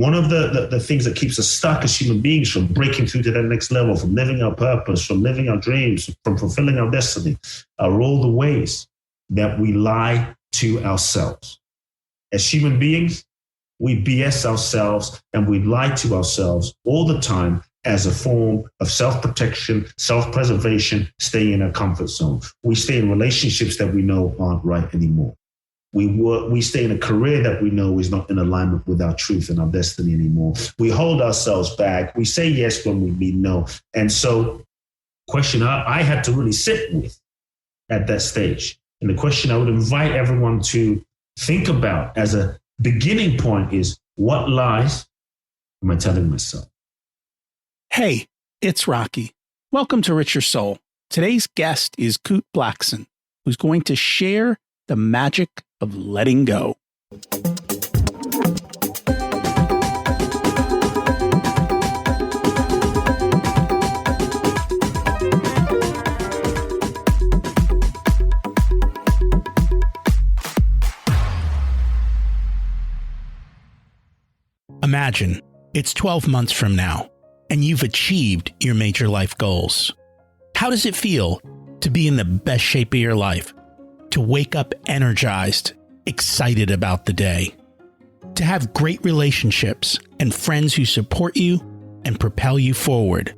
One of the things that keeps us stuck as human beings from breaking through to that next level, from living our purpose, from living our dreams, from fulfilling our destiny, are all the ways that we lie to ourselves. As human beings, we BS ourselves and we lie to ourselves all the time as a form of self-protection, self-preservation, staying in our comfort zone. We stay in relationships that we know aren't right anymore. We stay in a career that we know is not in alignment with our truth and our destiny anymore. We hold ourselves back. We say yes when we mean no. And so, question I had to really sit with at that stage, and the question I would invite everyone to think about as a beginning point is, what lies am I telling myself? Hey, it's Rocky. Welcome to Richer Soul. Today's guest is Kute Blackson, who's going to share the magic of letting go. Imagine it's 12 months from now, and you've achieved your major life goals. How does it feel to be in the best shape of your life? To wake up energized, excited about the day? To have great relationships and friends who support you and propel you forward?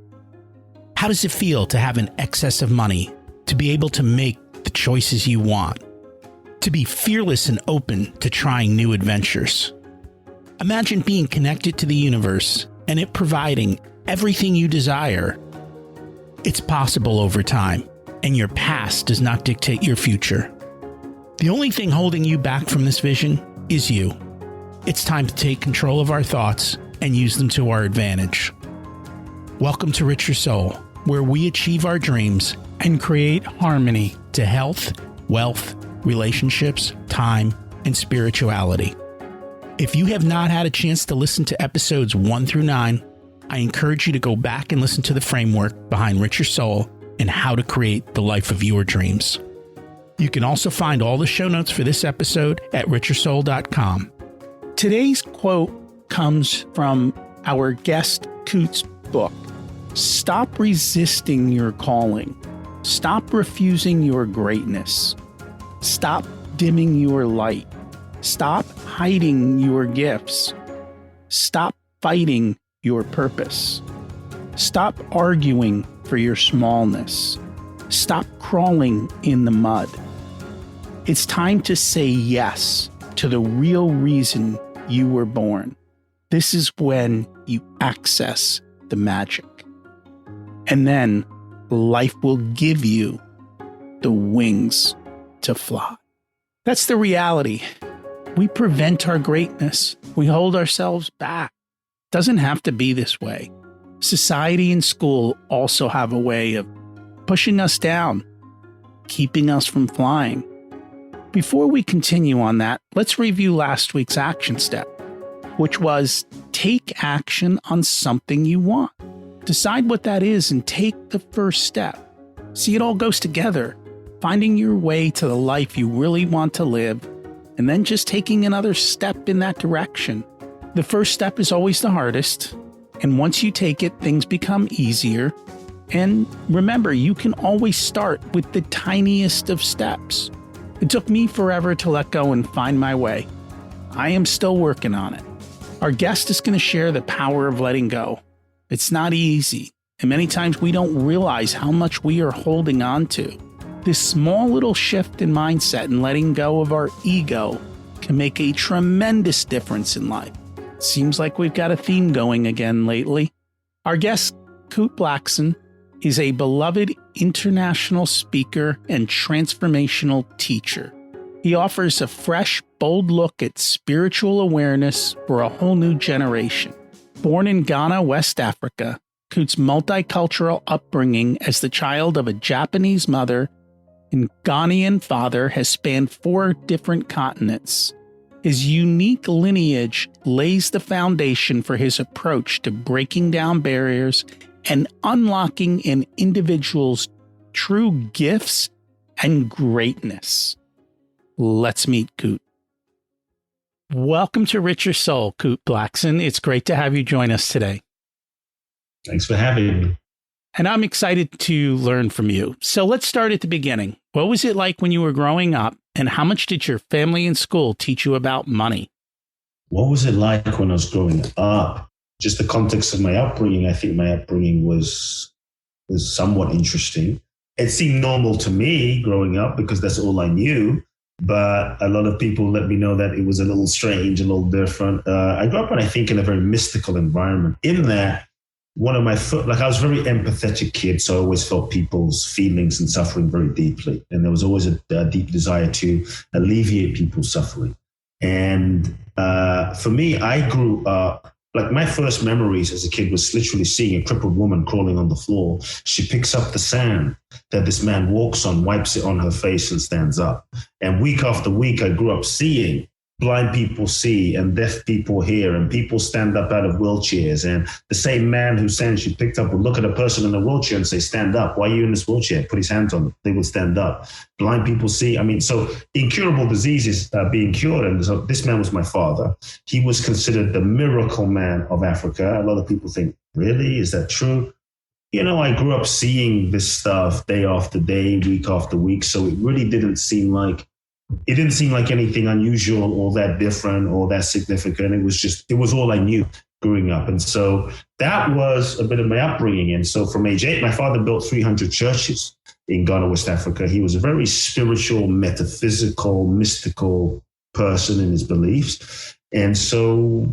How does it feel to have an excess of money, to be able to make the choices you want? To be fearless and open to trying new adventures? Imagine being connected to the universe and it providing everything you desire. It's possible over time, and your past does not dictate your future. The only thing holding you back from this vision is you. It's time to take control of our thoughts and use them to our advantage. Welcome to Richer Soul, where we achieve our dreams and create harmony to health, wealth, relationships, time, and spirituality. If you have not had a chance to listen to episodes 1 through 9, I encourage you to go back and listen to the framework behind Richer Soul and how to create the life of your dreams. You can also find all the show notes for this episode at richersoul.com. Today's quote comes from our guest Kute's book, Stop Resisting Your Calling. Stop refusing your greatness. Stop dimming your light. Stop hiding your gifts. Stop fighting your purpose. Stop arguing for your smallness. Stop crawling in the mud. It's time to say yes to the real reason you were born. This is when you access the magic. And then life will give you the wings to fly. That's the reality. We prevent our greatness. We hold ourselves back. It doesn't have to be this way. Society and school also have a way of pushing us down, keeping us from flying. Before we continue on that, let's review last week's action step, which was take action on something you want. Decide what that is and take the first step. See, it all goes together. Finding your way to the life you really want to live, and then just taking another step in that direction. The first step is always the hardest, and once you take it, things become easier. And remember, you can always start with the tiniest of steps. It took me forever to let go and find my way. I am still working on it. Our guest is going to share the power of letting go. It's not easy, and many times we don't realize how much we are holding on to. This small little shift in mindset and letting go of our ego can make a tremendous difference in life. Seems like we've got a theme going again lately. Our guest, Kute Blackson, is a beloved international speaker and transformational teacher. He offers a fresh, bold look at spiritual awareness for a whole new generation. Born in Ghana, West Africa, Kute's multicultural upbringing as the child of a Japanese mother and Ghanaian father has spanned 4 different continents. His unique lineage lays the foundation for his approach to breaking down barriers and unlocking an individual's true gifts and greatness. Let's meet Kute. Welcome to Richer Soul, Kute Blackson. It's great to have you join us today. Thanks for having me. And I'm excited to learn from you. So let's start at the beginning. What was it like when you were growing up, and how much did your family and school teach you about money? What was it like when I was growing up? Just the context of my upbringing, I think my upbringing was somewhat interesting. It seemed normal to me growing up because that's all I knew. But a lot of people let me know that it was a little strange, a little different. I grew up, I think, in a very mystical environment. In that, I was a very empathetic kid, so I always felt people's feelings and suffering very deeply. And there was always a deep desire to alleviate people's suffering. And for me, I grew up, like my first memories as a kid was literally seeing a crippled woman crawling on the floor. She picks up the sand that this man walks on, wipes it on her face and stands up. And week after week, I grew up seeing blind people see and deaf people hear, and people stand up out of wheelchairs. And the same man whose hand she picked up would look at a person in a wheelchair and say, stand up. Why are you in this wheelchair? Put his hands on it. They would stand up. Blind people see. So incurable diseases being cured. And so this man was my father. He was considered the miracle man of Africa. A lot of people think, really? Is that true? I grew up seeing this stuff day after day, week after week. So it really didn't seem like anything unusual or that different or that significant. It was all I knew growing up. And so that was a bit of my upbringing. And so from age 8, my father built 300 churches in Ghana, West Africa. He was a very spiritual, metaphysical, mystical person in his beliefs. And so,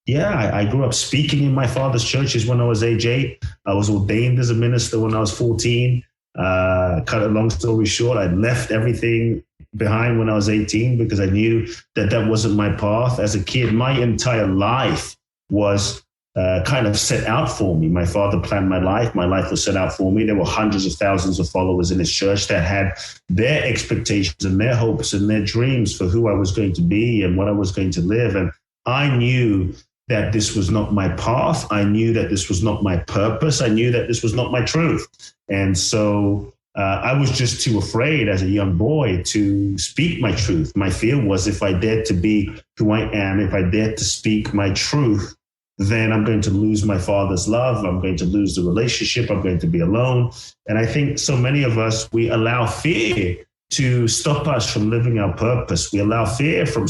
I grew up speaking in my father's churches when I was age 8. I was ordained as a minister when I was 14. Cut a long story short, I left everything behind when I was 18 because I knew that wasn't my path. As a kid, my entire life was kind of set out for me. My father planned my life. My life was set out for me. There were hundreds of thousands of followers in his church that had their expectations and their hopes and their dreams for who I was going to be and what I was going to live. And I knew that this was not my path. I knew that this was not my purpose. I knew that this was not my truth. And so I was just too afraid as a young boy to speak my truth. My fear was if I dared to be who I am, if I dared to speak my truth, then I'm going to lose my father's love. I'm going to lose the relationship. I'm going to be alone. And I think so many of us, we allow fear to stop us from living our purpose. We allow fear to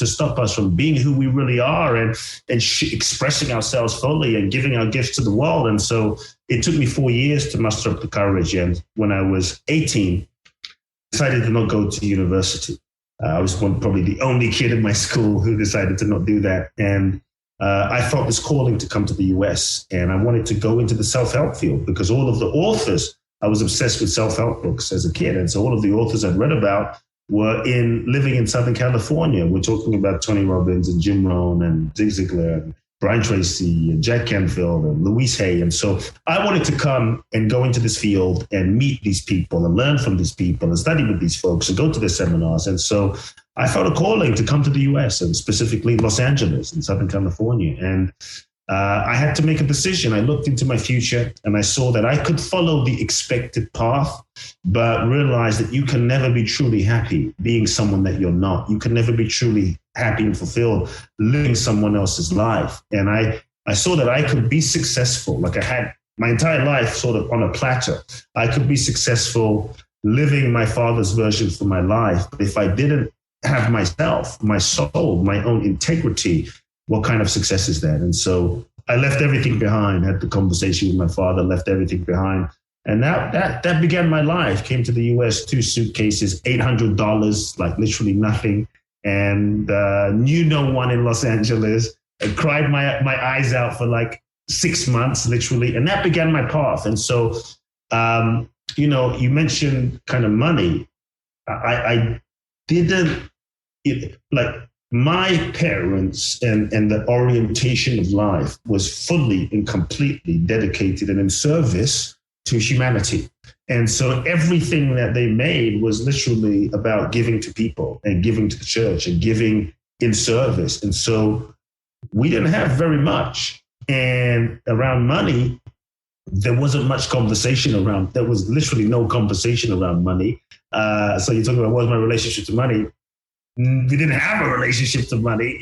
stop us from being who we really are and expressing ourselves fully and giving our gifts to the world. And so it took me 4 years to muster up the courage. And when I was 18, I decided to not go to university. I was probably the only kid in my school who decided to not do that. And I felt this calling to come to the US, and I wanted to go into the self-help field because all of the authors, I was obsessed with self-help books as a kid. And so all of the authors I'd read about were living in Southern California. We're talking about Tony Robbins and Jim Rohn and Zig Ziglar and Brian Tracy and Jack Canfield and Louise Hay. And so I wanted to come and go into this field and meet these people and learn from these people and study with these folks and go to their seminars. And so I felt a calling to come to the US and specifically Los Angeles in Southern California. And I had to make a decision. I looked into my future and I saw that I could follow the expected path, but realized that you can never be truly happy being someone that you're not. You can never be truly happy and fulfilled living someone else's life. And I saw that I could be successful. Like I had my entire life sort of on a platter. I could be successful living my father's version for my life. But if I didn't have myself, my soul, my own integrity, what kind of success is that? And so I left everything behind, had the conversation with my father, left everything behind. And that began my life. Came to the US, 2 suitcases, $800, like literally nothing. And knew no one in Los Angeles. I cried my eyes out for like 6 months, literally. And that began my path. And so, you mentioned kind of money. I didn't, my parents and the orientation of life was fully and completely dedicated and in service to humanity. And so everything that they made was literally about giving to people and giving to the church and giving in service. And so we didn't have very much. And around money, there wasn't much conversation around. There was literally no conversation around money. So you're talking about what was my relationship to money? we didn't have a relationship to money.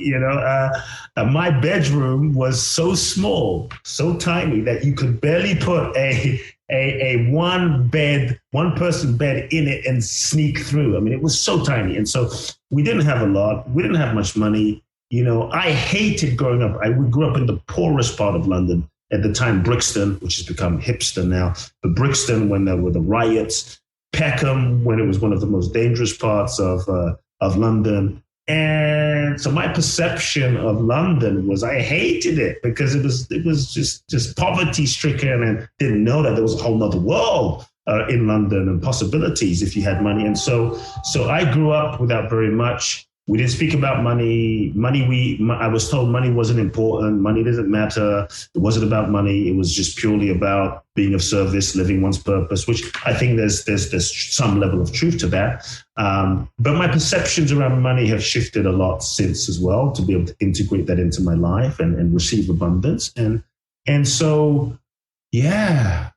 My bedroom was so small, so tiny that you could barely put a one person bed in it and sneak through. I mean, it was so tiny. And so we didn't have a lot. We didn't have much money. I hated growing up. We grew up in the poorest part of London at the time, Brixton, which has become hipster now, but Brixton when there were the riots, Peckham when it was one of the most dangerous parts of London. And so my perception of London was I hated it because it was just poverty stricken, and didn't know that there was a whole nother world in London and possibilities if you had money. And so I grew up without very much. We didn't speak about money. I was told money wasn't important. Money doesn't matter. It wasn't about money. It was just purely about being of service, living one's purpose, which I think there's some level of truth to that. But my perceptions around money have shifted a lot since as well, to be able to integrate that into my life and receive abundance. And so, yeah,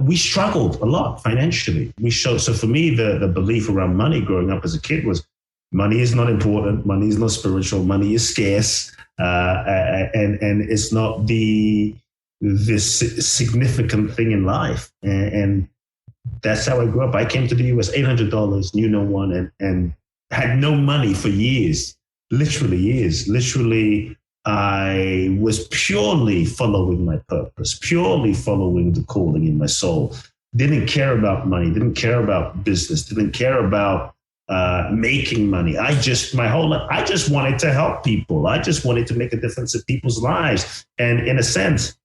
we struggled a lot financially. So for me, the belief around money growing up as a kid was, money is not important. Money is not spiritual. Money is scarce, and it's not this significant thing in life. And that's how I grew up. I came to the US, $800, knew no one, and had no money for years. Literally years. Literally, I was purely following my purpose, purely following the calling in my soul. Didn't care about money. Didn't care about business. Didn't care about making money. I just wanted to help people. I just wanted to make a difference in people's lives. And in a sense,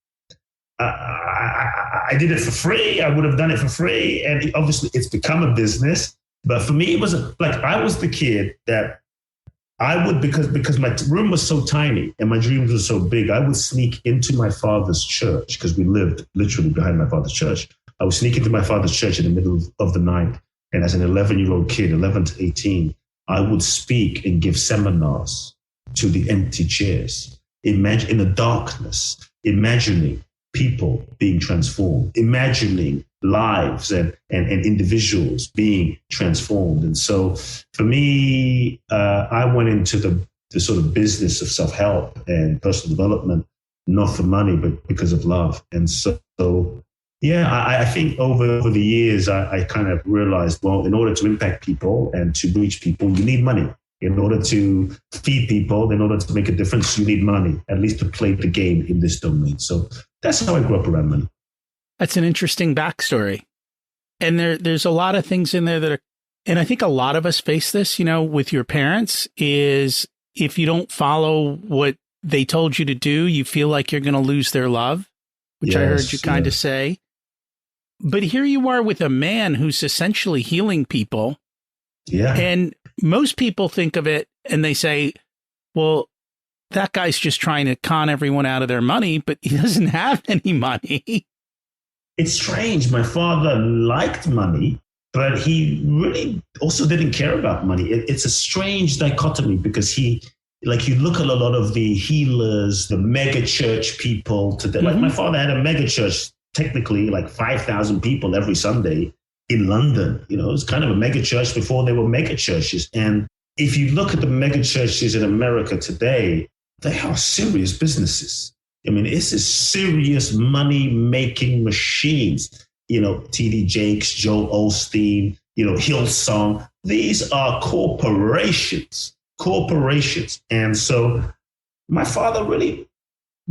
I did it for free. I would have done it for free. And obviously it's become a business. But for me, it was like, I was the kid that I would, because my room was so tiny and my dreams were so big, I would sneak into my father's church, because we lived literally behind my father's church. I would sneak into my father's church in the middle of the night. And as an 11-year-old kid, 11 to 18, I would speak and give seminars to the empty chairs. Imagine in the darkness, imagining people being transformed, imagining lives and individuals being transformed. And so for me, I went into the sort of business of self-help and personal development, not for money, but because of love. And so yeah, I think over the years, I kind of realized, well, in order to impact people and to reach people, you need money. In order to feed people, in order to make a difference, you need money, at least to play the game in this domain. So that's how I grew up around money. That's an interesting backstory. And there's a lot of things in there that are, and I think a lot of us face this, with your parents, is if you don't follow what they told you to do, you feel like you're going to lose their love, which I heard you kind of say. But here you are with a man who's essentially healing people. Yeah. And most people think of it and they say, well, that guy's just trying to con everyone out of their money, but he doesn't have any money. It's strange. My father liked money, but he really also didn't care about money. It's a strange dichotomy, because you look at a lot of the healers, the mega church people today. Like my father had a mega church, technically like 5,000 people every Sunday in London. It was kind of a mega church before there were mega churches. And if you look at the mega churches in America today, they are serious businesses. I mean, this is serious money-making machines. T.D. Jakes, Joel Osteen, Hillsong. These are corporations. And so my father really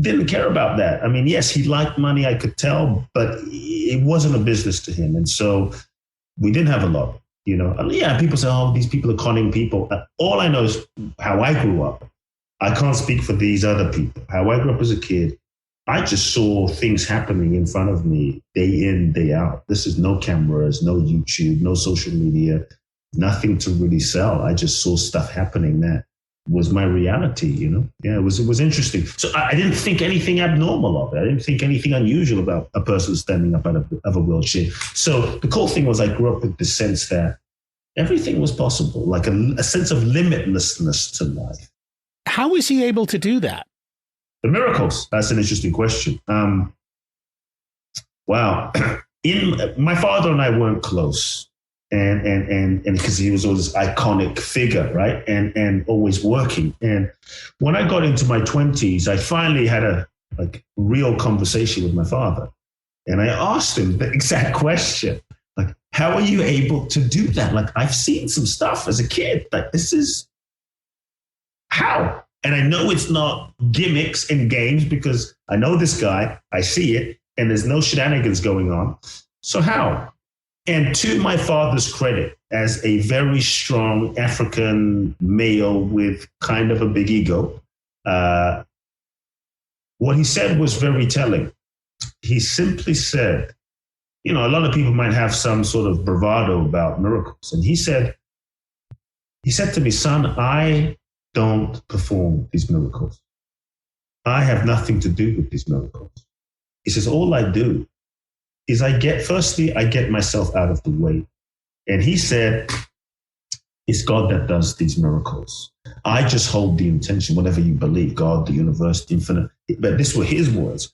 didn't care about that. I mean, yes, he liked money, I could tell, but it wasn't a business to him. And so we didn't have a lot, Yeah, people say, oh, these people are conning people. All I know is how I grew up. I can't speak for these other people. How I grew up as a kid, I just saw things happening in front of me day in, day out. This is no cameras, no YouTube, no social media, nothing to really sell. I just saw stuff happening that was my reality, Yeah, it was interesting. So I didn't think anything abnormal of it. I didn't think anything unusual about a person standing up out of a wheelchair. So the cool thing was I grew up with the sense that everything was possible, like a sense of limitlessness to life. How was he able to do that? The miracles. That's an interesting question. Wow. My father and I weren't close. and because he was always this iconic figure, right? And always working. And when I got into my 20s, I finally had a real conversation with my father. And I asked him the exact question, like, how are you able to do that? Like, I've seen some stuff as a kid, like, this is how? And I know it's not gimmicks and games because I know this guy, I see it, and there's no shenanigans going on. So how? And to my father's credit, as a very strong African male with kind of a big ego, what he said was very telling. He simply said, a lot of people might have some sort of bravado about miracles. And he said to me, son, I don't perform these miracles. I have nothing to do with these miracles. He says, all I do is I get myself out of the way. And he said, it's God that does these miracles. I just hold the intention, whatever you believe, God, the universe, the infinite. But these were his words.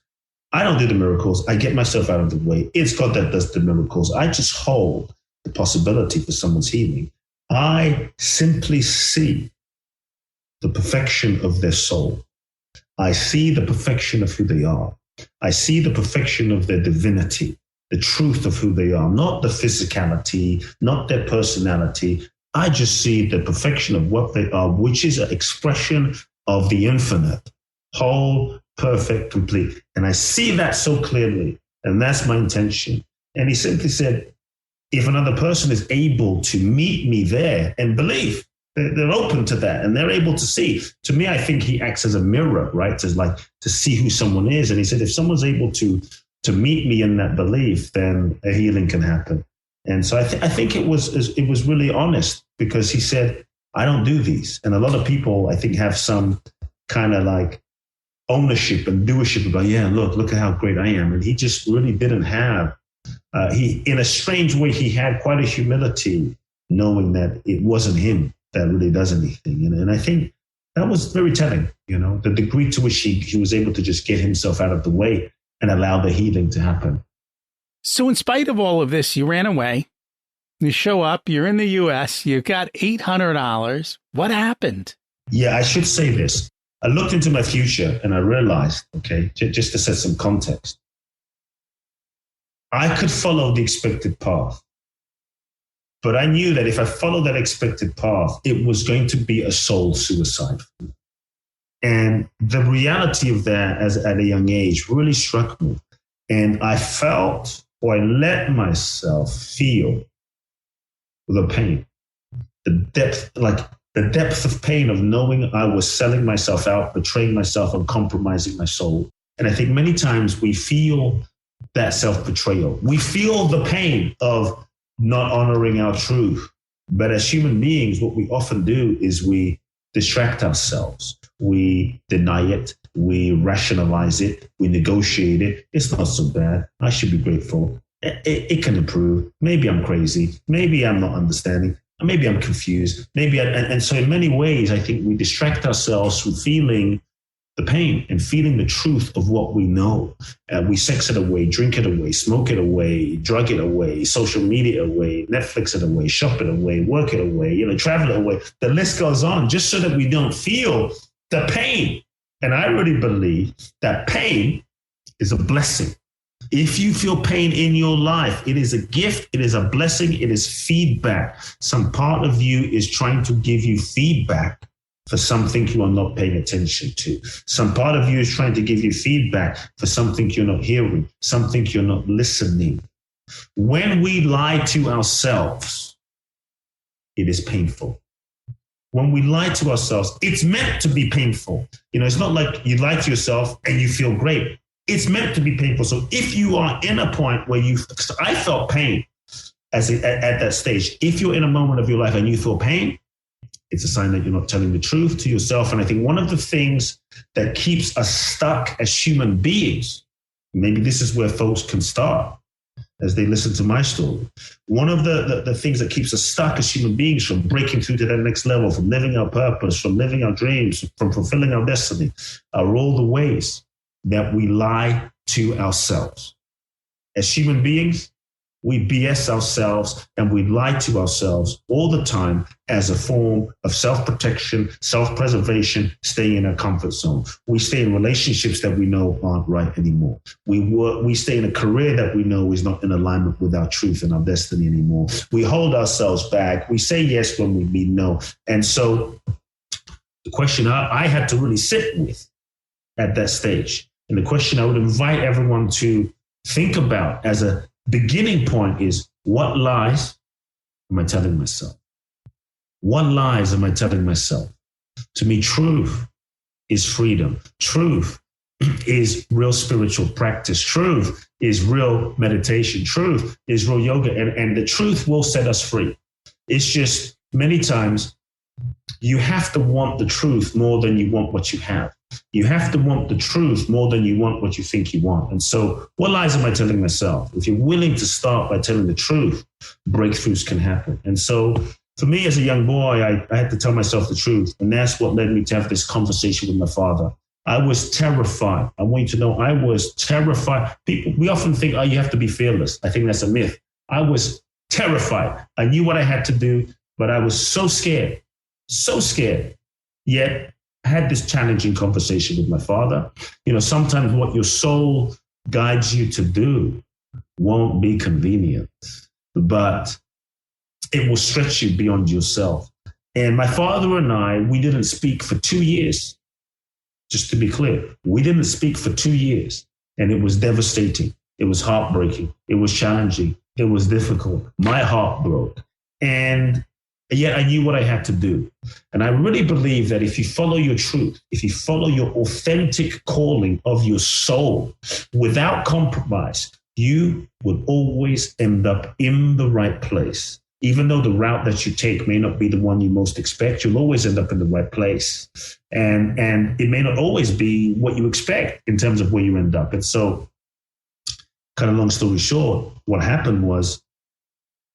I don't do the miracles. I get myself out of the way. It's God that does the miracles. I just hold the possibility for someone's healing. I simply see the perfection of their soul. I see the perfection of who they are. I see the perfection of their divinity, the truth of who they are, not the physicality, not their personality. I just see the perfection of what they are, which is an expression of the infinite, whole, perfect, complete. And I see that so clearly, and that's my intention. And he simply said, if another person is able to meet me there and believe, they're open to that and they're able to see. To me, I think he acts as a mirror, right? To see who someone is. And he said, if someone's able to meet me in that belief, then a healing can happen. And so I think it was really honest, because he said, I don't do these. And a lot of people, I think, have some kind of like ownership and doership about, yeah, look at how great I am. And he just really didn't have, in a strange way, he had quite a humility, knowing that it wasn't him that really does anything. And I think that was very telling, the degree to which he was able to just get himself out of the way and allow the healing to happen. So in spite of all of this, you ran away. You show up, you're in the U.S., you've got $800. What happened? Yeah, I should say this. I looked into my future and I realized, okay, just to set some context, I could follow the expected path. But I knew that if I followed that expected path, it was going to be a soul suicide. And the reality of that at a young age really struck me. And I felt, or I let myself feel the pain, the depth of pain of knowing I was selling myself out, betraying myself, and compromising my soul. And I think many times we feel that self-betrayal. We feel the pain of not honoring our truth. But as human beings, what we often do is we distract ourselves. We deny it. We rationalize it. We negotiate it. It's not so bad. I should be grateful. It can improve. Maybe I'm crazy. Maybe I'm not understanding. Maybe I'm confused. And so in many ways, I think we distract ourselves from feeling the pain and feeling the truth of what we know. We sex it away, drink it away, smoke it away, drug it away, social media away, Netflix it away, shop it away, work it away, travel it away. The list goes on, just so that we don't feel the pain. And I really believe that pain is a blessing. If you feel pain in your life, it is a gift, it is a blessing, it is feedback. Some part of you is trying to give you feedback for something you are not paying attention to. Some part of you is trying to give you feedback for something you're not hearing, something you're not listening. When we lie to ourselves, it is painful. When we lie to ourselves, it's meant to be painful. It's not like you lie to yourself and you feel great. It's meant to be painful. So if you are in a point where I felt pain at that stage. If you're in a moment of your life and you feel pain, it's a sign that you're not telling the truth to yourself. And I think one of the things that keeps us stuck as human beings, maybe this is where folks can start as they listen to my story. One of the things that keeps us stuck as human beings from breaking through to that next level, from living our purpose, from living our dreams, from fulfilling our destiny, are all the ways that we lie to ourselves. As human beings, We BS ourselves and we lie to ourselves all the time as a form of self-protection, self-preservation, staying in our comfort zone. We stay in relationships that we know aren't right anymore. We stay in a career that we know is not in alignment with our truth and our destiny anymore. We hold ourselves back. We say yes when we mean no. And so the question I had to really sit with at that stage, and the question I would invite everyone to think about as a beginning point is, what lies am I telling myself? What lies am I telling myself? To me, truth is freedom. Truth is real spiritual practice. Truth is real meditation. Truth is real yoga. And the truth will set us free. It's just many times you have to want the truth more than you want what you have. You have to want the truth more than you want what you think you want. And so what lies am I telling myself? If you're willing to start by telling the truth, breakthroughs can happen. And so for me as a young boy, I had to tell myself the truth. And that's what led me to have this conversation with my father. I was terrified. I want you to know I was terrified. We often think, oh, you have to be fearless. I think that's a myth. I was terrified. I knew what I had to do, but I was so scared. Yet I had this challenging conversation with my father. You know, sometimes what your soul guides you to do won't be convenient, but it will stretch you beyond yourself. And my father and I, we didn't speak for 2 years. Just to be clear, we didn't speak for 2 years, and it was devastating. It was heartbreaking. It was challenging. It was difficult. My heart broke. And yet I knew what I had to do. And I really believe that if you follow your truth, if you follow your authentic calling of your soul without compromise, you will always end up in the right place. Even though the route that you take may not be the one you most expect, you'll always end up in the right place. And it may not always be what you expect in terms of where you end up. And so, kind of long story short, what happened was,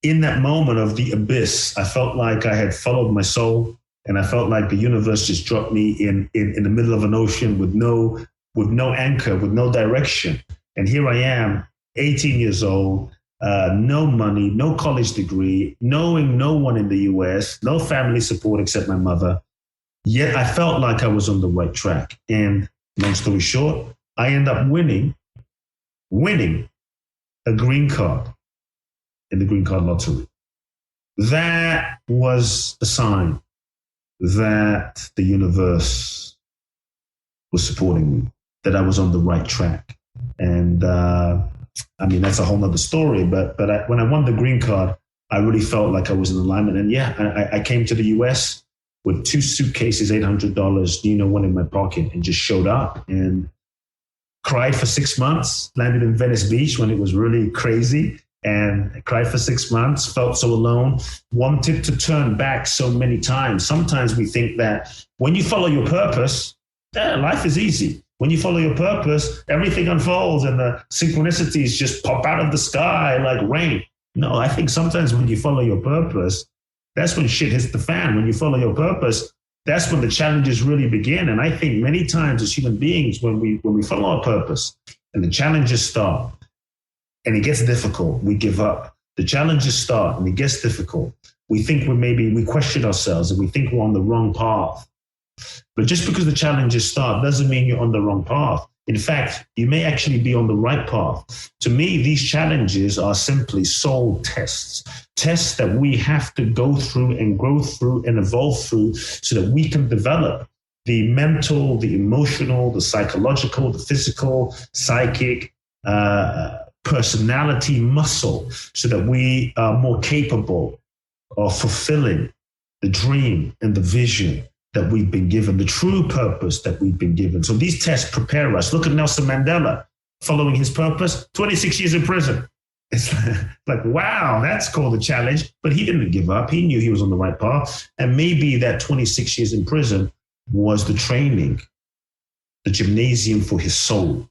in that moment of the abyss, I felt like I had followed my soul, and I felt like the universe just dropped me in the middle of an ocean with no anchor, with no direction. And here I am, 18 years old, no money, no college degree, knowing no one in the US, no family support except my mother. Yet I felt like I was on the right track. And long story short, I end up winning a green card in the green card lottery. That was a sign that the universe was supporting me, that I was on the right track. And I mean, that's a whole nother story, but when I won the green card, I really felt like I was in alignment. And yeah, I came to the US with 2 suitcases, $800, one in my pocket, and just showed up and cried for 6 months, landed in Venice Beach when it was really crazy, and I cried for 6 months, felt so alone, wanted to turn back so many times. Sometimes we think that when you follow your purpose, life is easy. When you follow your purpose, everything unfolds and the synchronicities just pop out of the sky like rain. No, I think sometimes when you follow your purpose, that's when shit hits the fan. When you follow your purpose, that's when the challenges really begin. And I think many times as human beings, when we follow our purpose and the challenges start and it gets difficult, we give up. The challenges start and it gets difficult. We think we question ourselves and we think we're on the wrong path. But just because the challenges start doesn't mean you're on the wrong path. In fact, you may actually be on the right path. To me, these challenges are simply soul tests that we have to go through and grow through and evolve through so that we can develop the mental, the emotional, the psychological, the physical, psychic, personality muscle so that we are more capable of fulfilling the dream and the vision that we've been given, the true purpose that we've been given. So these tests prepare us. Look at Nelson Mandela, following his purpose, 26 years in prison. It's like, wow, that's called a challenge. But he didn't give up. He knew he was on the right path. And maybe that 26 years in prison was the training, the gymnasium for his soul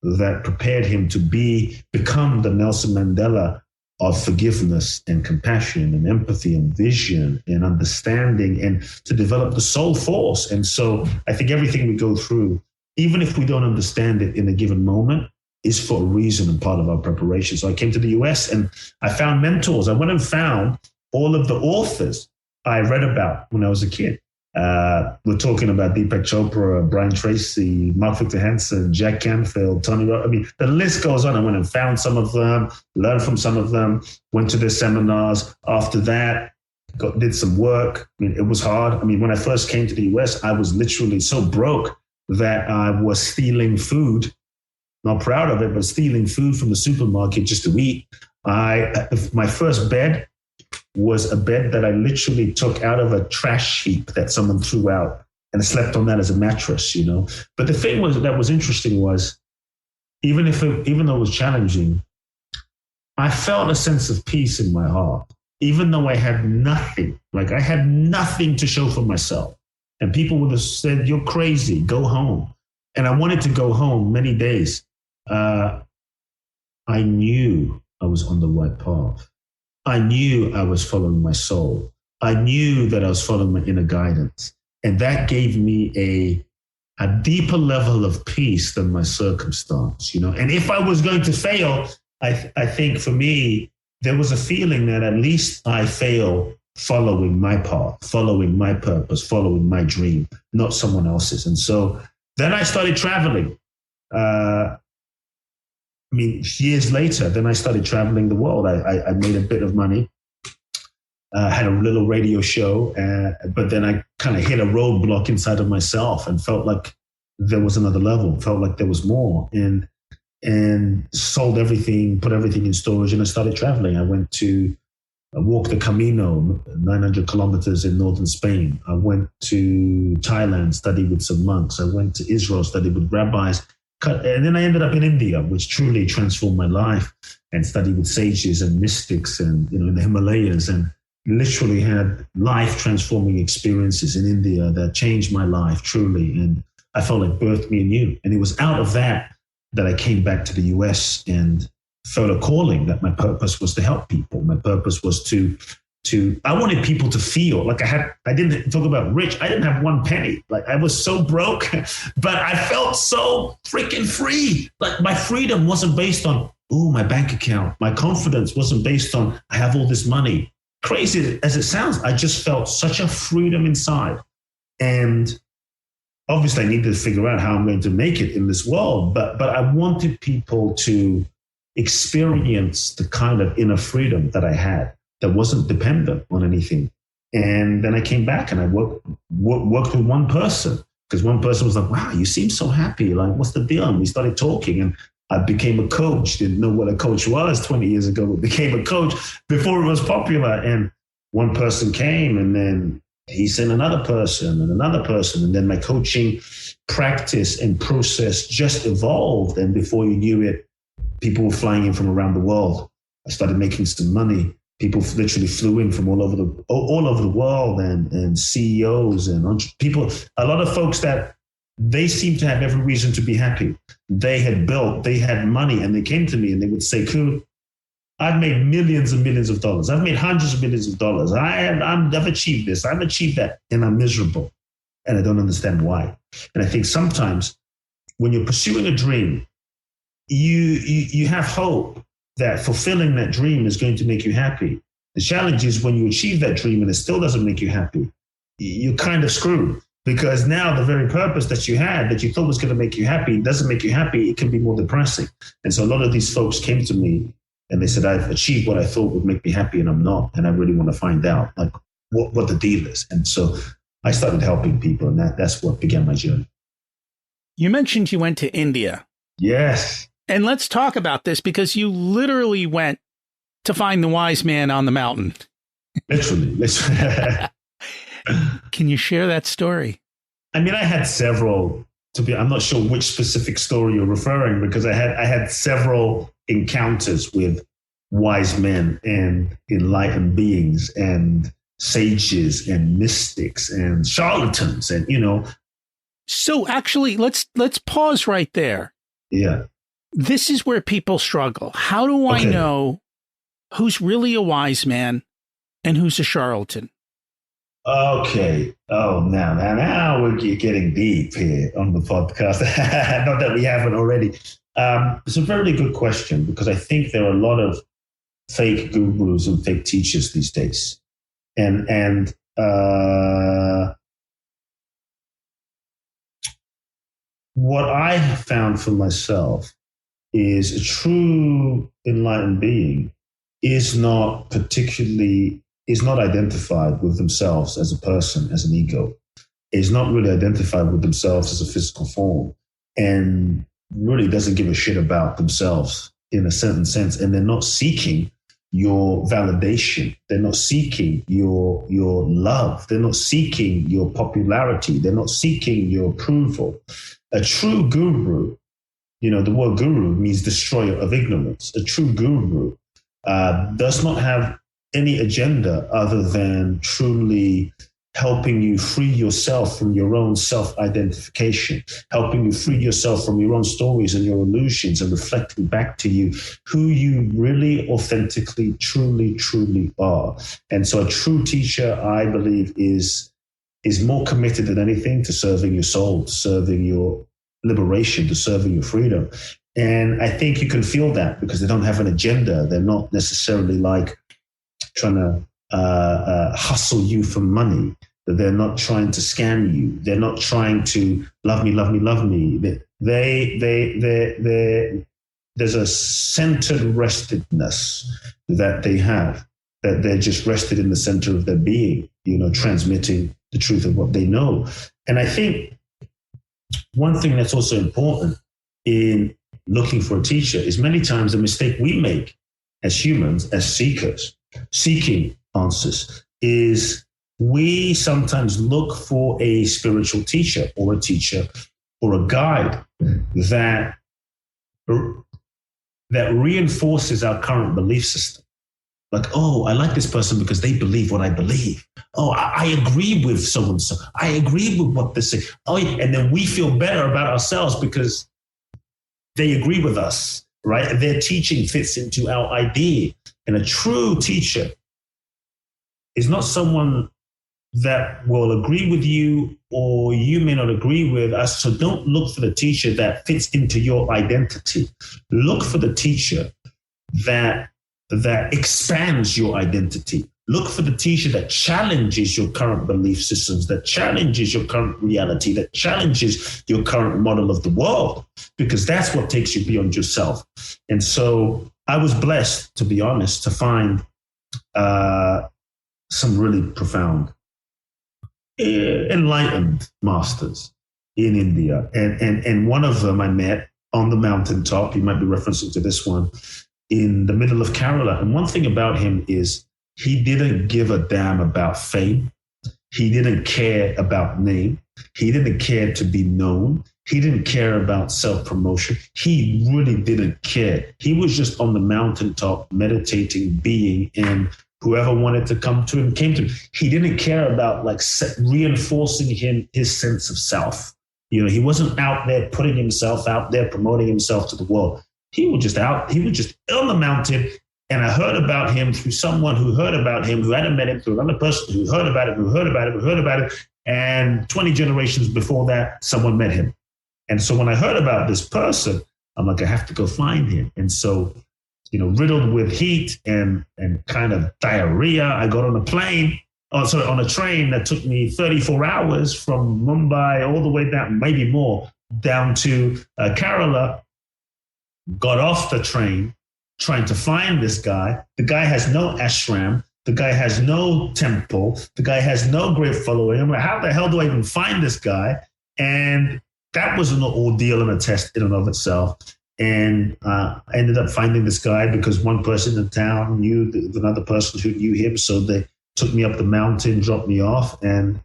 that prepared him to become the Nelson Mandela of forgiveness and compassion and empathy and vision and understanding, and to develop the soul force. And so I think everything we go through, even if we don't understand it in a given moment, is for a reason and part of our preparation. So I came to the US and I found mentors. I went and found all of the authors I read about when I was a kid. We're talking about Deepak Chopra, Brian Tracy, Mark Victor Hansen, Jack Canfield, Tony Robbins. I mean, the list goes on. I went and found some of them, learned from some of them, went to their seminars. After that, did some work. I mean, it was hard. I mean, when I first came to the US, I was literally so broke that I was stealing food. Not proud of it, but stealing food from the supermarket just to eat. My first bed was a bed that I literally took out of a trash heap that someone threw out, and I slept on that as a mattress, you know. But the thing that was interesting was, even though it was challenging, I felt a sense of peace in my heart, even though I had nothing. Like, I had nothing to show for myself, and people would have said, "You're crazy, go home." And I wanted to go home many days. I knew I was on the right path. I knew I was following my soul. I knew that I was following my inner guidance. And that gave me a deeper level of peace than my circumstance, you know. And if I was going to fail, I think for me, there was a feeling that at least I fail following my path, following my purpose, following my dream, not someone else's. And so then I started traveling. I mean, years later, then I started traveling the world. I made a bit of money, had a little radio show, but then I kind of hit a roadblock inside of myself and felt like there was another level, felt like there was more, and sold everything, put everything in storage, and I started traveling. I went to walk the Camino, 900 kilometers in northern Spain. I went to Thailand, studied with some monks. I went to Israel, studied with rabbis. And then I ended up in India, which truly transformed my life, and studied with sages and mystics and, you know, in the Himalayas, and literally had life transforming experiences in India that changed my life truly. And I felt like birthed me anew. And it was out of that I came back to the US and felt a calling that my purpose was to help people. My purpose was to I wanted people to feel like I didn't talk about rich. I didn't have one penny. Like, I was so broke, but I felt so freaking free. Like, my freedom wasn't based on, my bank account. My confidence wasn't based on, I have all this money. Crazy as it sounds, I just felt such a freedom inside. And obviously I needed to figure out how I'm going to make it in this world. But I wanted people to experience the kind of inner freedom that I had, that wasn't dependent on anything. And then I came back and I worked with one person, because one person was like, "Wow, you seem so happy. Like, what's the deal?" And we started talking, and I became a coach. Didn't know what a coach was 20 years ago, but became a coach before it was popular. And one person came, and then he sent another person and another person. And then my coaching practice and process just evolved. And before you knew it, people were flying in from around the world. I started making some money. People literally flew in from all over the world, and CEOs and people, a lot of folks that they seem to have every reason to be happy. They had money, and they came to me and they would say, "Kute, I've made millions and millions of dollars. I've made hundreds of millions of dollars. I've achieved this. I've achieved that, and I'm miserable, and I don't understand why." And I think sometimes when you're pursuing a dream, you have hope that fulfilling that dream is going to make you happy. The challenge is when you achieve that dream and it still doesn't make you happy, you're kind of screwed, because now the very purpose that you had, that you thought was going to make you happy, doesn't make you happy. It can be more depressing. And so a lot of these folks came to me and they said, "I've achieved what I thought would make me happy and I'm not. And I really want to find out like what the deal is." And so I started helping people, and that's what began my journey. You mentioned you went to India. Yes. And let's talk about this, because you literally went to find the wise man on the mountain. Literally. Can you share that story? I mean, I had several, I'm not sure which specific story you're referring, because I had several encounters with wise men and enlightened beings and sages and mystics and charlatans, and, you know. So actually, let's pause right there. Yeah. This is where people struggle. How do I know who's really a wise man and who's a charlatan? Okay. Oh, now we're getting deep here on the podcast. Not that we haven't already. It's a very good question because I think there are a lot of fake gurus and fake teachers these days, and what I have found for myself is a true enlightened being is not identified with themselves as a person, as an ego, is not really identified with themselves as a physical form, and really doesn't give a shit about themselves in a certain sense. And they're not seeking your validation. They're not seeking your love. They're not seeking your popularity. They're not seeking your approval. A true guru, the word guru means destroyer of ignorance. A true guru does not have any agenda other than truly helping you free yourself from your own self-identification, helping you free yourself from your own stories and your illusions, and reflecting back to you who you really authentically, truly, truly are. And so a true teacher, I believe, is more committed than anything to serving your soul, to serving your liberation, to serving your freedom. And I think you can feel that because they don't have an agenda. They're not necessarily like trying to hustle you for money. That they're not trying to scam you. They're not trying to love me, love me, love me. There's a centered restedness that they have, that they're just rested in the center of their being, transmitting the truth of what they know. And I think one thing that's also important in looking for a teacher is many times the mistake we make as humans, as seekers, seeking answers, is we sometimes look for a spiritual teacher or a guide that reinforces our current belief system. Like, oh, I like this person because they believe what I believe. Oh, I agree with so-and-so. I agree with what they say. Oh, yeah. And then we feel better about ourselves because they agree with us, right? Their teaching fits into our idea. And a true teacher is not someone that will agree with you or you may not agree with us. So don't look for the teacher that fits into your identity. Look for the teacher that expands your identity. Look for the teacher that challenges your current belief systems, that challenges your current reality, that challenges your current model of the world, because that's what takes you beyond yourself. And so I was blessed, to be honest, to find some really profound, enlightened masters in India. And one of them I met on the mountaintop. You might be referencing to this one, in the middle of Kerala. And one thing about him is he didn't give a damn about fame. He didn't care about name. He didn't care to be known. He didn't care about self-promotion. He really didn't care. He was just on the mountaintop meditating, being, and whoever wanted to come to him came to him. He didn't care about reinforcing his sense of self. He wasn't out there putting himself out there, promoting himself to the world. He was just on the mountain. And I heard about him through someone who heard about him, who hadn't met him, through another person who heard about it, who heard about it, who heard about it. And 20 generations before that, someone met him. And so when I heard about this person, I'm like, I have to go find him. And so, riddled with heat and kind of diarrhea, I got on a train that took me 34 hours from Mumbai all the way down, maybe more, down to Kerala. Got off the train trying to find this guy. The guy has no ashram. The guy has no temple. The guy has no great following. I'm like, how the hell do I even find this guy? And that was an ordeal and a test in and of itself. And I ended up finding this guy because one person in town knew another person who knew him. So they took me up the mountain, dropped me off, and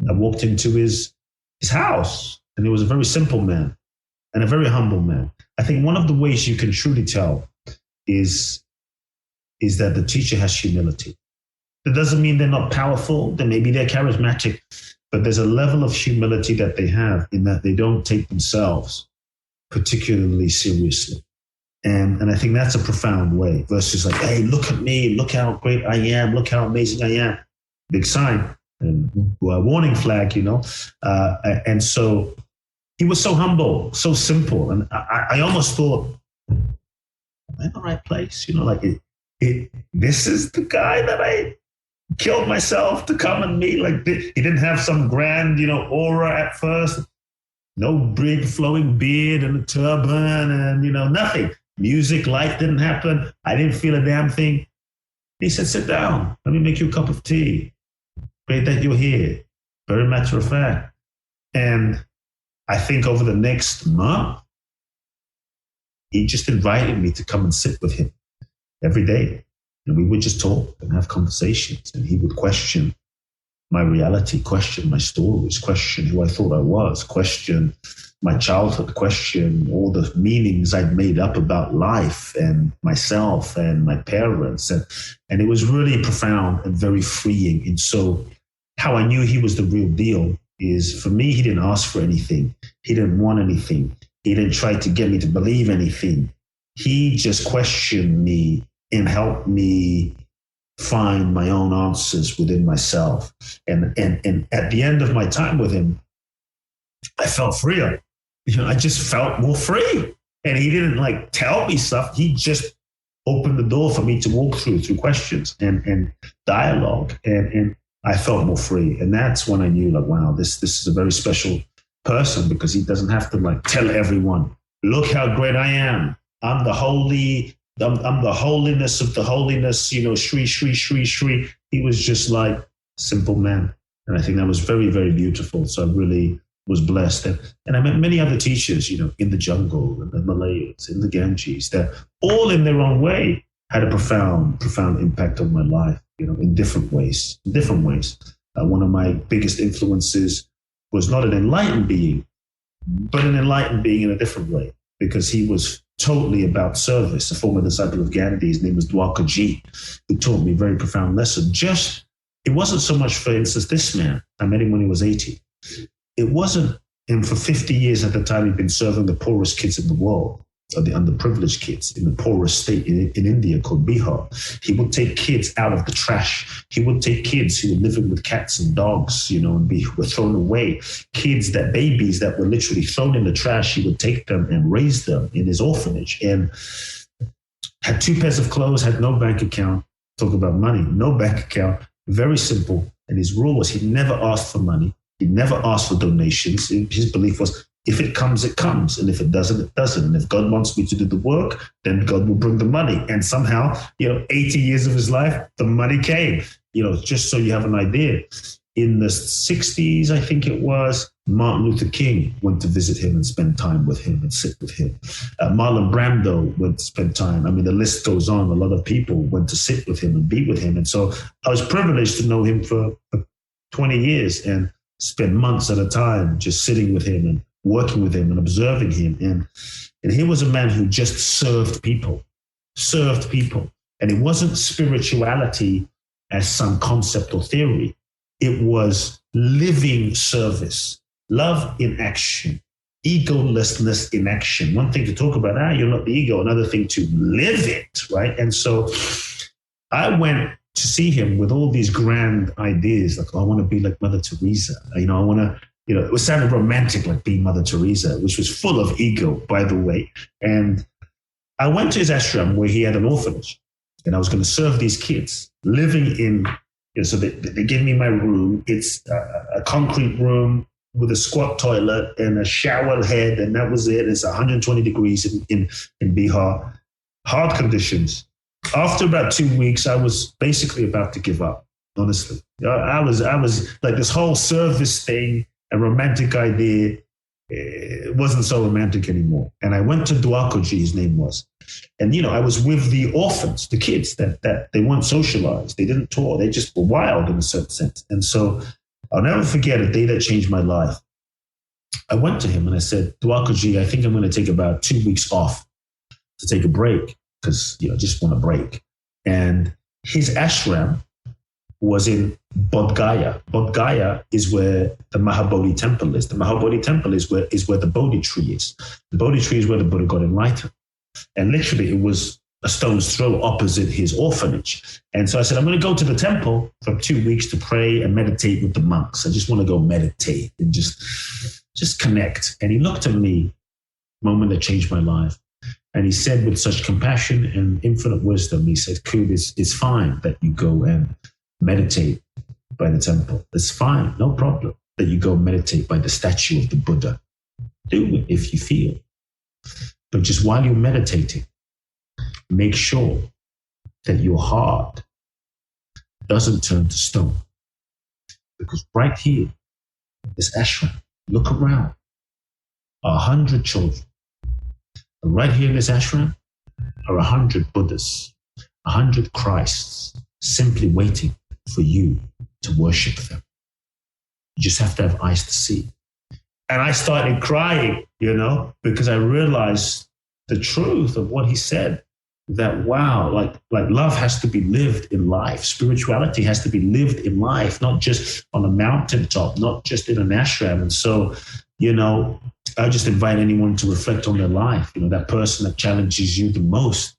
I walked into his house. And he was a very simple man and a very humble man. I think one of the ways you can truly tell is that the teacher has humility. That doesn't mean they're not powerful. Then maybe they're charismatic, but there's a level of humility that they have in that they don't take themselves particularly seriously. And I think that's a profound way versus like, hey, look at me, look how great I am, look how amazing I am. Big sign. and warning flag, and so he was so humble, so simple. And I almost thought, am I in the right place? This is the guy that I killed myself to come and meet. Like, he didn't have some grand, aura at first. No big flowing beard and a turban and, nothing. Music, light didn't happen. I didn't feel a damn thing. He said, sit down. Let me make you a cup of tea. Great that you're here. Very matter of fact. And I think over the next month, he just invited me to come and sit with him every day. And we would just talk and have conversations. And he would question my reality, question my stories, question who I thought I was, question my childhood, question all the meanings I'd made up about life and myself and my parents. And it was really profound and very freeing. And so how I knew he was the real deal is, for me, he didn't ask for anything. He didn't want anything. He didn't try to get me to believe anything. He just questioned me and helped me find my own answers within myself. And at the end of my time with him, I felt freer. I just felt more free. And he didn't tell me stuff. He just opened the door for me to walk through questions and dialogue. And I felt more free. And that's when I knew, wow, this is a very special person, because he doesn't have to tell everyone, look how great I am. I'm the holy, I'm the holiness of the holiness, Shri, Shri, Shri, Shri. He was just simple man. And I think that was very, very beautiful. So I really was blessed. And I met many other teachers, in the jungle, in the Malays, in the Ganges, that all in their own way had a profound, profound impact on my life, in different ways. One of my biggest influences was not an enlightened being, but an enlightened being in a different way, because he was totally about service. A former disciple of Gandhi, his name was Dwarkaji, who taught me a very profound lesson. It wasn't so much, for instance, this man, I met him when he was 80. It wasn't him. For 50 years at the time, he'd been serving the poorest kids in the world, or the underprivileged kids in the poorest state in India called Bihar. He would take kids out of the trash. He would take kids who were living with cats and dogs, and were thrown away. Babies that were literally thrown in the trash. He would take them and raise them in his orphanage, and had 2 pairs of clothes, had no bank account. Talk about money, no bank account. Very simple. And his rule was, he never asked for money. He never asked for donations. His belief was, if it comes, it comes. And if it doesn't, it doesn't. And if God wants me to do the work, then God will bring the money. And somehow, 80 years of his life, the money came, just so you have an idea. In the 60s, I think it was, Martin Luther King went to visit him and spend time with him and sit with him. Marlon Brando went to spend time. I mean, the list goes on. A lot of people went to sit with him and be with him. And so I was privileged to know him for 20 years and spend months at a time just sitting with him and working with him and observing him. And he was a man who just served people. And it wasn't spirituality as some concept or theory. It was living service, love in action, egolessness in action. One thing to talk about, you're not the ego. Another thing to live it, right? And so I went to see him with all these grand ideas, I want to be like Mother Teresa. I want to, it was sounded romantic, like being Mother Teresa, which was full of ego, by the way. And I went to his ashram where he had an orphanage, and I was going to serve these kids living in, so they gave me my room. It's a concrete room with a squat toilet and a shower head, and that was it. It's 120 degrees in Bihar, hard conditions. After about 2 weeks, I was basically about to give up, honestly. I was like, this whole service thing, a romantic idea, it wasn't so romantic anymore. And I went to Dwarkaji, his name was. And, I was with the orphans, the kids that they weren't socialized. They didn't talk. They just were wild in a certain sense. And so I'll never forget a day that changed my life. I went to him and I said, Dwarkaji, I think I'm going to take about 2 weeks off to take a break, because, I just want a break. And his ashram was in Bodh Gaya. Bodh Gaya is where the Mahabodhi temple is. The Mahabodhi temple is where the Bodhi tree is. The Bodhi tree is where the Buddha got enlightened. And literally, it was a stone's throw opposite his orphanage. And so I said, I'm going to go to the temple for 2 weeks to pray and meditate with the monks. I just want to go meditate and just connect. And he looked at me, moment that changed my life. And he said with such compassion and infinite wisdom, he said, Kute, it's fine that you go and meditate by the temple. It's fine, no problem that you go meditate by the statue of the Buddha. Do it if you feel. But just while you're meditating, make sure that your heart doesn't turn to stone. Because right here, this ashram, look around, 100 children. And right here in this ashram are 100 Buddhas, 100 Christs, simply waiting for you to worship them. You just have to have eyes to see. And I started crying, because I realized the truth of what he said. That, wow, like love has to be lived in life. Spirituality has to be lived in life, not just on a mountaintop, not just in an ashram. And so, I just invite anyone to reflect on their life. That person that challenges you the most,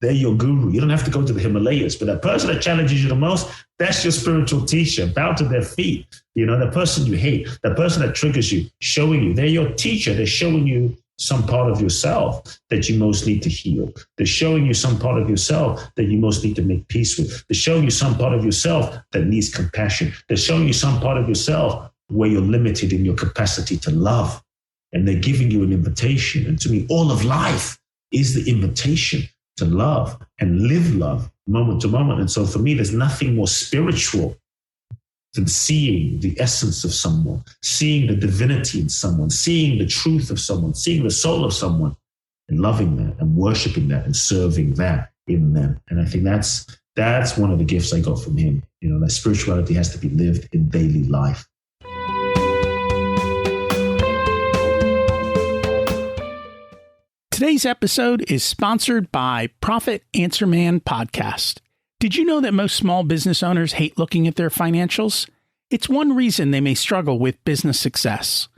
they're your guru. You don't have to go to the Himalayas, but that person that challenges you the most, that's your spiritual teacher. Bow to their feet. The person you hate, the person that triggers you, showing you, they're your teacher. They're showing you some part of yourself that you most need to heal. They're showing you some part of yourself that you most need to make peace with. They're showing you some part of yourself that needs compassion. They're showing you some part of yourself where you're limited in your capacity to love. And they're giving you an invitation. And to me, all of life is the invitation to love and live love moment to moment. And so for me, there's nothing more spiritual than seeing the essence of someone, seeing the divinity in someone, seeing the truth of someone, seeing the soul of someone, and loving that and worshiping that and serving that in them. And I think that's one of the gifts I got from him. That spirituality has to be lived in daily life. Today's episode is sponsored by Profit Answer Man Podcast. Did you know that most small business owners hate looking at their financials? It's one reason they may struggle with business success.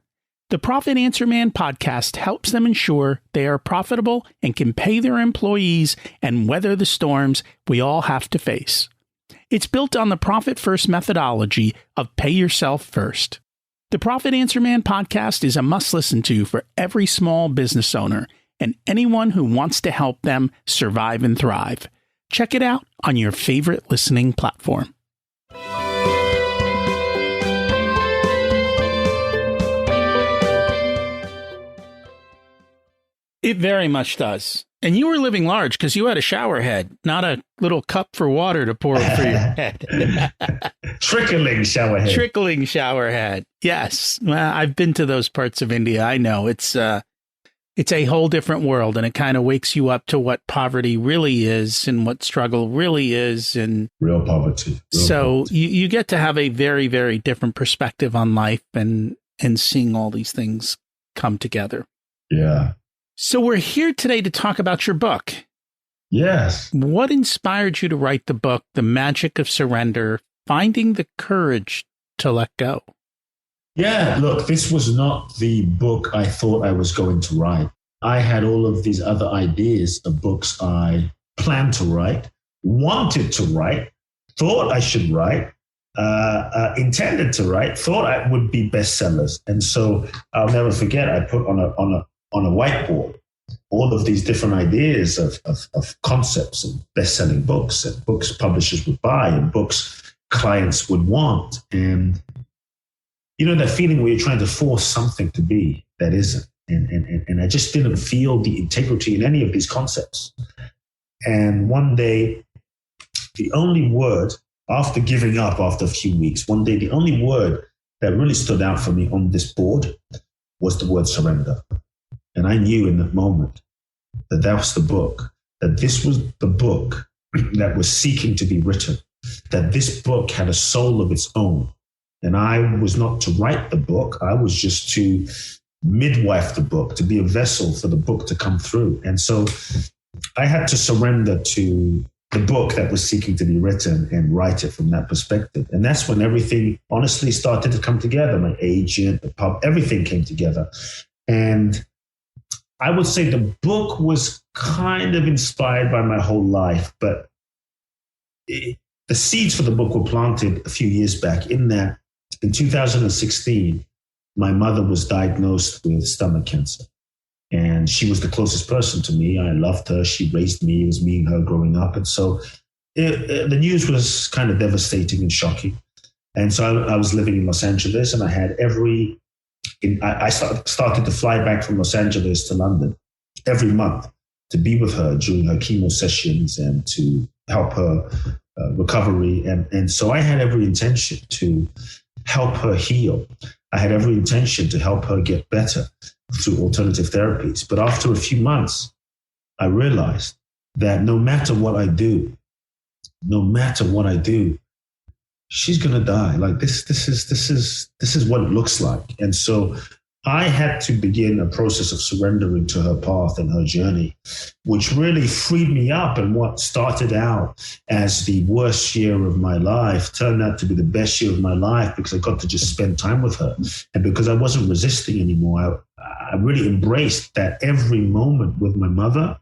The Profit Answer Man podcast helps them ensure they are profitable and can pay their employees and weather the storms we all have to face. It's built on the Profit First methodology of pay yourself first. The Profit Answer Man podcast is a must listen to for every small business owner and anyone who wants to help them survive and thrive. Check it out on your favorite listening platform. It very much does. And you were living large because you had a shower head, not a little cup for water to pour over your head. Trickling shower head. Trickling shower head. Yes. Well, I've been to those parts of India. I know it's a whole different world, and it kind of wakes you up to what poverty really is and what struggle really is. And real poverty. You get to have a very, very different perspective on life and seeing all these things come together. Yeah. So we're here today to talk about your book. Yes. What inspired you to write the book, The Magic of Surrender, Finding the Courage to Let Go? Yeah, look, this was not the book I thought I was going to write. I had all of these other ideas of books I planned to write, wanted to write, thought I should write, intended to write, thought I would be bestsellers. And so I'll never forget, I put on a whiteboard all of these different ideas of concepts and best-selling books and books publishers would buy and books clients would want. And that feeling where you're trying to force something to be that isn't. And I just didn't feel the integrity in any of these concepts. And one day, the only word, after giving up after a few weeks, one day, the only word that really stood out for me on this board was the word surrender. And I knew in that moment that was the book, that this was the book that was seeking to be written, that this book had a soul of its own. And I was not to write the book. I was just to midwife the book, to be a vessel for the book to come through. And so I had to surrender to the book that was seeking to be written and write it from that perspective. And that's when everything honestly started to come together. My agent, the pub, everything came together. And I would say the book was kind of inspired by my whole life, but the seeds for the book were planted a few years back in that in 2016, my mother was diagnosed with stomach cancer. And she was the closest person to me. I loved her. She raised me. It was me and her growing up. And so the news was kind of devastating and shocking. And so I was living in Los Angeles, and I had I started to fly back from Los Angeles to London every month to be with her during her chemo sessions and to help her recovery. And so I had every intention to help her heal. I had every intention to help her get better through alternative therapies. But after a few months, I realized that no matter what I do, she's going to die. Like this is what it looks like. And so I had to begin a process of surrendering to her path and her journey, which really freed me up. And what started out as the worst year of my life turned out to be the best year of my life, because I got to just spend time with her. And because I wasn't resisting anymore, I really embraced that every moment with my mother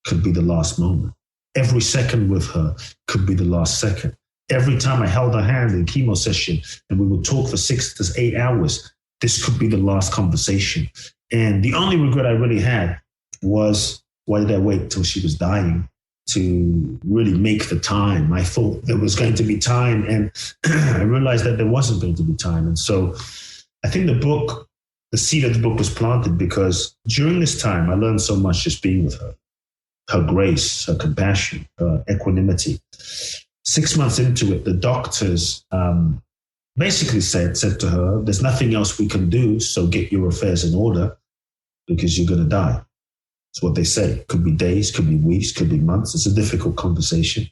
could be the last moment. Every second with her could be the last second. Every time I held her hand in chemo session and we would talk for 6 to 8 hours, this could be the last conversation. And the only regret I really had was, why did I wait till she was dying to really make the time? I thought there was going to be time, and I realized that there wasn't going to be time. And so I think the seed of the book was planted because during this time, I learned so much just being with her, her grace, her compassion, her equanimity. 6 months into it, the doctors basically said to her, there's nothing else we can do, so get your affairs in order because you're going to die. That's what they say. Could be days, could be weeks, could be months. It's a difficult conversation.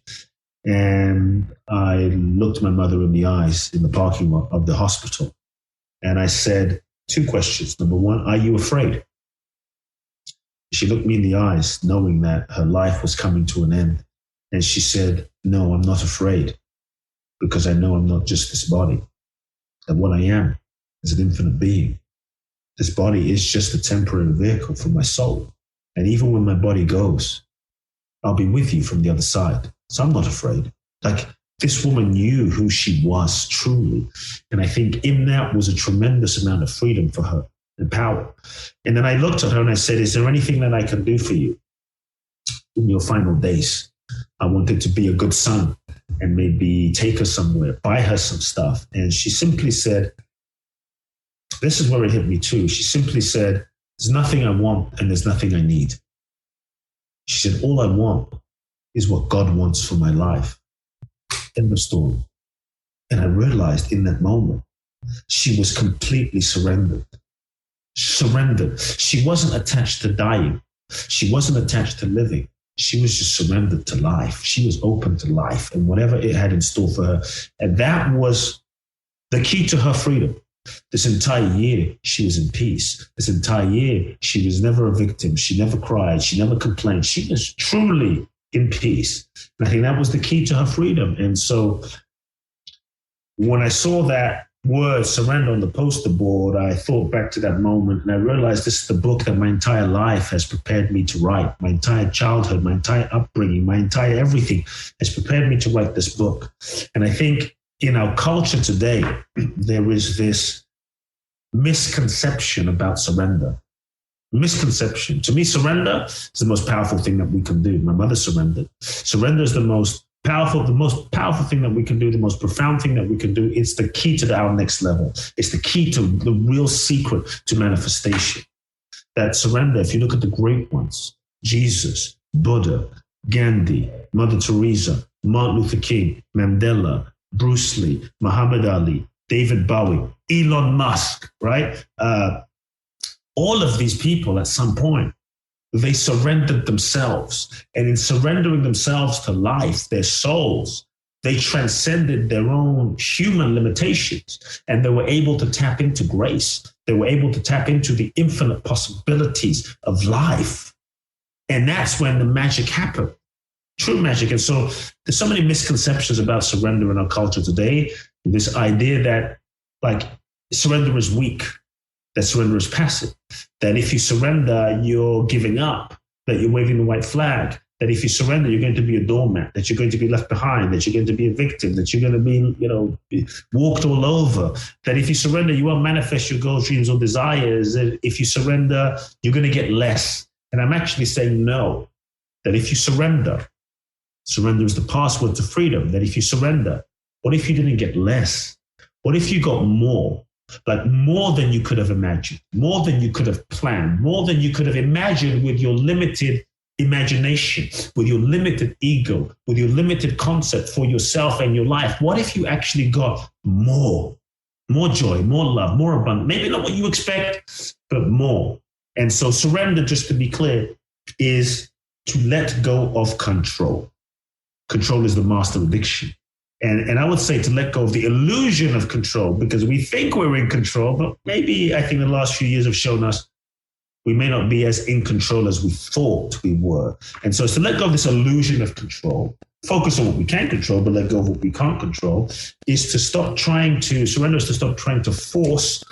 And I looked my mother in the eyes in the parking lot of the hospital, and I said 2 questions. Number 1, are you afraid? She looked me in the eyes, knowing that her life was coming to an end. And she said, no, I'm not afraid, because I know I'm not just this body. That what I am is an infinite being. This body is just a temporary vehicle for my soul. And even when my body goes, I'll be with you from the other side. So I'm not afraid. Like, this woman knew who she was truly. And I think in that was a tremendous amount of freedom for her and power. And then I looked at her and I said, is there anything that I can do for you in your final days? I wanted to be a good son and maybe take her somewhere, buy her some stuff. And she simply said, this is where it hit me too. She simply said, there's nothing I want and there's nothing I need. She said, all I want is what God wants for my life. End of story. And I realized in that moment, she was completely surrendered. Surrendered. She wasn't attached to dying. She wasn't attached to living. She was just surrendered to life. She was open to life and whatever it had in store for her. And that was the key to her freedom. This entire year, she was in peace. This entire year, she was never a victim. She never cried. She never complained. She was truly in peace. And I think that was the key to her freedom. And so when I saw that word surrender on the poster board, I thought back to that moment and I realized this is the book that my entire life has prepared me to write. My entire childhood, my entire upbringing, my entire everything has prepared me to write this book. And I think in our culture today, there is this misconception about surrender. Misconception. To me, surrender is the most powerful thing that we can do. My mother surrendered. Surrender is the most powerful thing that we can do, the most profound thing that we can do. It's the key to our next level. It's the key to the real secret to manifestation. That surrender, if you look at the great ones, Jesus, Buddha, Gandhi, Mother Teresa, Martin Luther King, Mandela, Bruce Lee, Muhammad Ali, David Bowie, Elon Musk, right? All of these people at some point, they surrendered themselves. And in surrendering themselves to life, their souls, they transcended their own human limitations and they were able to tap into grace. They were able to tap into the infinite possibilities of life. And that's when the magic happened, true magic. And so there's so many misconceptions about surrender in our culture today. This idea that like surrender is weak. that surrender is passive, that if you surrender, you're giving up, that you're waving the white flag, that if you surrender, you're going to be a doormat, that you're going to be left behind, that you're going to be a victim, that you're going to be, walked all over, that if you surrender, you won't manifest your goals, dreams, or desires, that if you surrender, you're going to get less. And I'm actually saying no, that if you surrender is the password to freedom, that if you surrender, what if you didn't get less? What if you got more? Like more than you could have imagined, more than you could have planned, more than you could have imagined with your limited imagination, with your limited ego, with your limited concept for yourself and your life. What if you actually got more joy, more love, more abundance? Maybe not what you expect, but more. And so surrender, just to be clear, is to let go of control. Control is the master addiction. And I would say to let go of the illusion of control, because we think we're in control, but maybe I think the last few years have shown us we may not be as in control as we thought we were. And so it's to let go of this illusion of control, focus on what we can control, but let go of what we can't control, is to stop trying to, surrender is to stop trying to force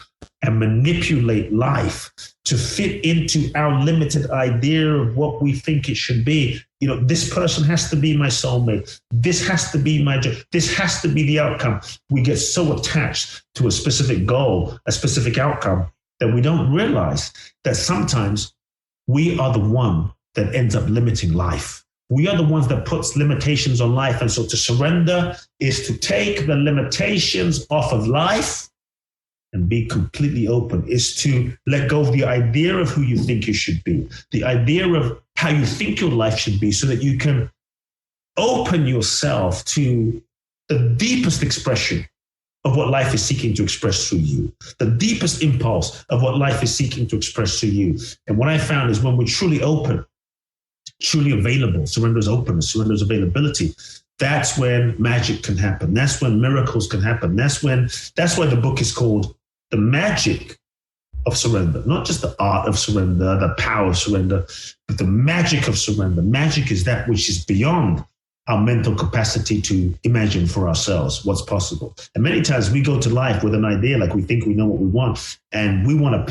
and manipulate life to fit into our limited idea of what we think it should be. This person has to be my soulmate. This has to be my job. This has to be the outcome. We get so attached to a specific goal, a specific outcome, that we don't realize that sometimes we are the one that ends up limiting life. We are the ones that puts limitations on life. And so to surrender is to take the limitations off of life and be completely open, is to let go of the idea of who you think you should be, the idea of how you think your life should be, so that you can open yourself to the deepest expression of what life is seeking to express through you, the deepest impulse of what life is seeking to express through you. And what I found is when we're truly open, truly available, surrender is openness, surrender is availability, that's when magic can happen. That's when miracles can happen. That's why the book is called The Magic of Surrender, not just the art of surrender, the power of surrender, but the magic of surrender. Magic is that which is beyond our mental capacity to imagine for ourselves what's possible. And many times we go to life with an idea, like we think we know what we want, and we want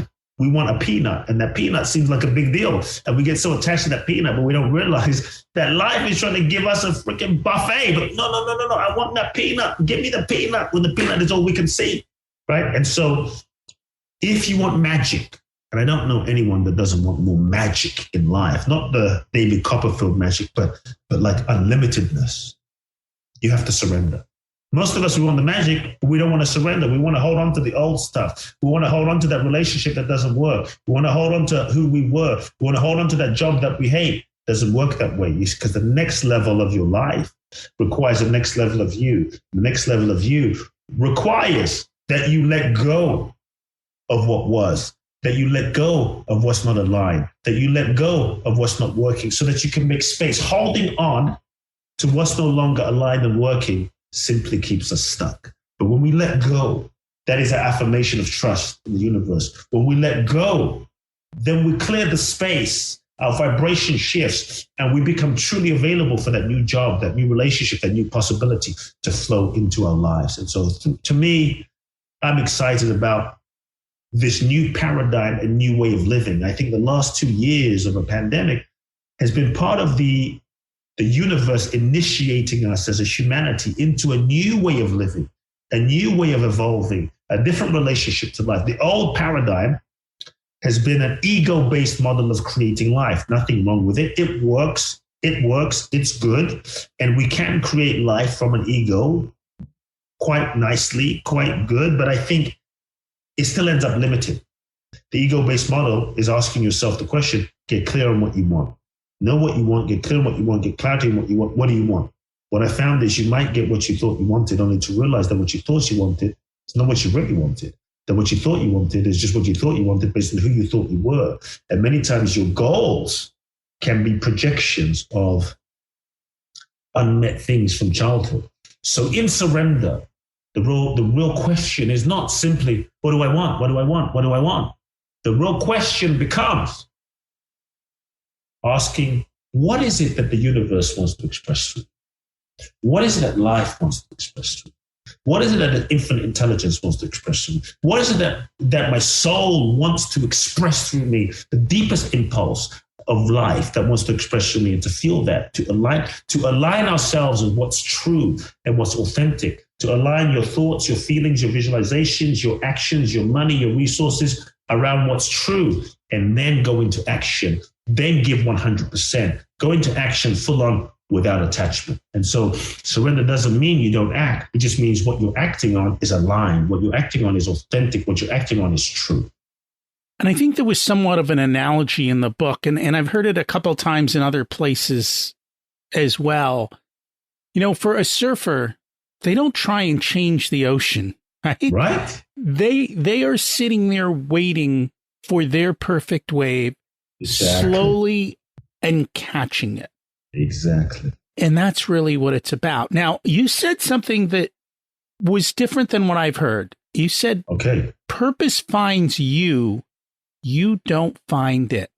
a peanut, and that peanut seems like a big deal. And we get so attached to that peanut, but we don't realize that life is trying to give us a freaking buffet. But no, I want that peanut. Give me the peanut, when the peanut is all we can see, right? And so if you want magic, and I don't know anyone that doesn't want more magic in life, not the David Copperfield magic, but like unlimitedness, you have to surrender. Most of us, we want the magic, but we don't want to surrender. We want to hold on to the old stuff. We want to hold on to that relationship that doesn't work. We want to hold on to who we were. We want to hold on to that job that we hate. It doesn't work that way, because the next level of your life requires the next level of you. The next level of you requires that you let go of what was, that you let go of what's not aligned, that you let go of what's not working, so that you can make space. Holding on to what's no longer aligned and working simply keeps us stuck. But when we let go, that is an affirmation of trust in the universe. When we let go, then we clear the space, our vibration shifts, and we become truly available for that new job, that new relationship, that new possibility to flow into our lives. And so to me, I'm excited about this new paradigm and new way of living. I think the last 2 years of a pandemic has been part of the universe initiating us as a humanity into a new way of living, a new way of evolving, a different relationship to life. The old paradigm has been an ego-based model of creating life. Nothing wrong with it. It works, it's good. And we can create life from an ego quite nicely, quite good. But I think it still ends up limited. The ego-based model is asking yourself the question, get clear on what you want. Know what you want, get clear on what you want, get clarity on what you want. What do you want? What I found is you might get what you thought you wanted, only to realize that what you thought you wanted is not what you really wanted. That what you thought you wanted is just what you thought you wanted based on who you thought you were. And many times your goals can be projections of unmet things from childhood. So in surrender, the real question is not simply, what do I want? What do I want? What do I want? The real question becomes asking, what is it that the universe wants to express through? What is it that life wants to express through? What is it that the infinite intelligence wants to express to me? What is it that my soul wants to express through me? The deepest impulse of life that wants to express to me, and to feel that, to align ourselves with what's true and what's authentic, to align your thoughts, your feelings, your visualizations, your actions, your money, your resources around what's true, and then go into action. Then give 100%. Go into action full on without attachment. And so surrender doesn't mean you don't act. It just means what you're acting on is aligned. What you're acting on is authentic. What you're acting on is true. And I think there was somewhat of an analogy in the book, and I've heard it a couple of times in other places as well. You know, for a surfer, they don't try and change the ocean, right? Right. They are sitting there waiting for their perfect wave, Exactly. slowly and catching it. Exactly. And that's really what it's about. Now, you said something that was different than what I've heard. You said, purpose finds you, you don't find it.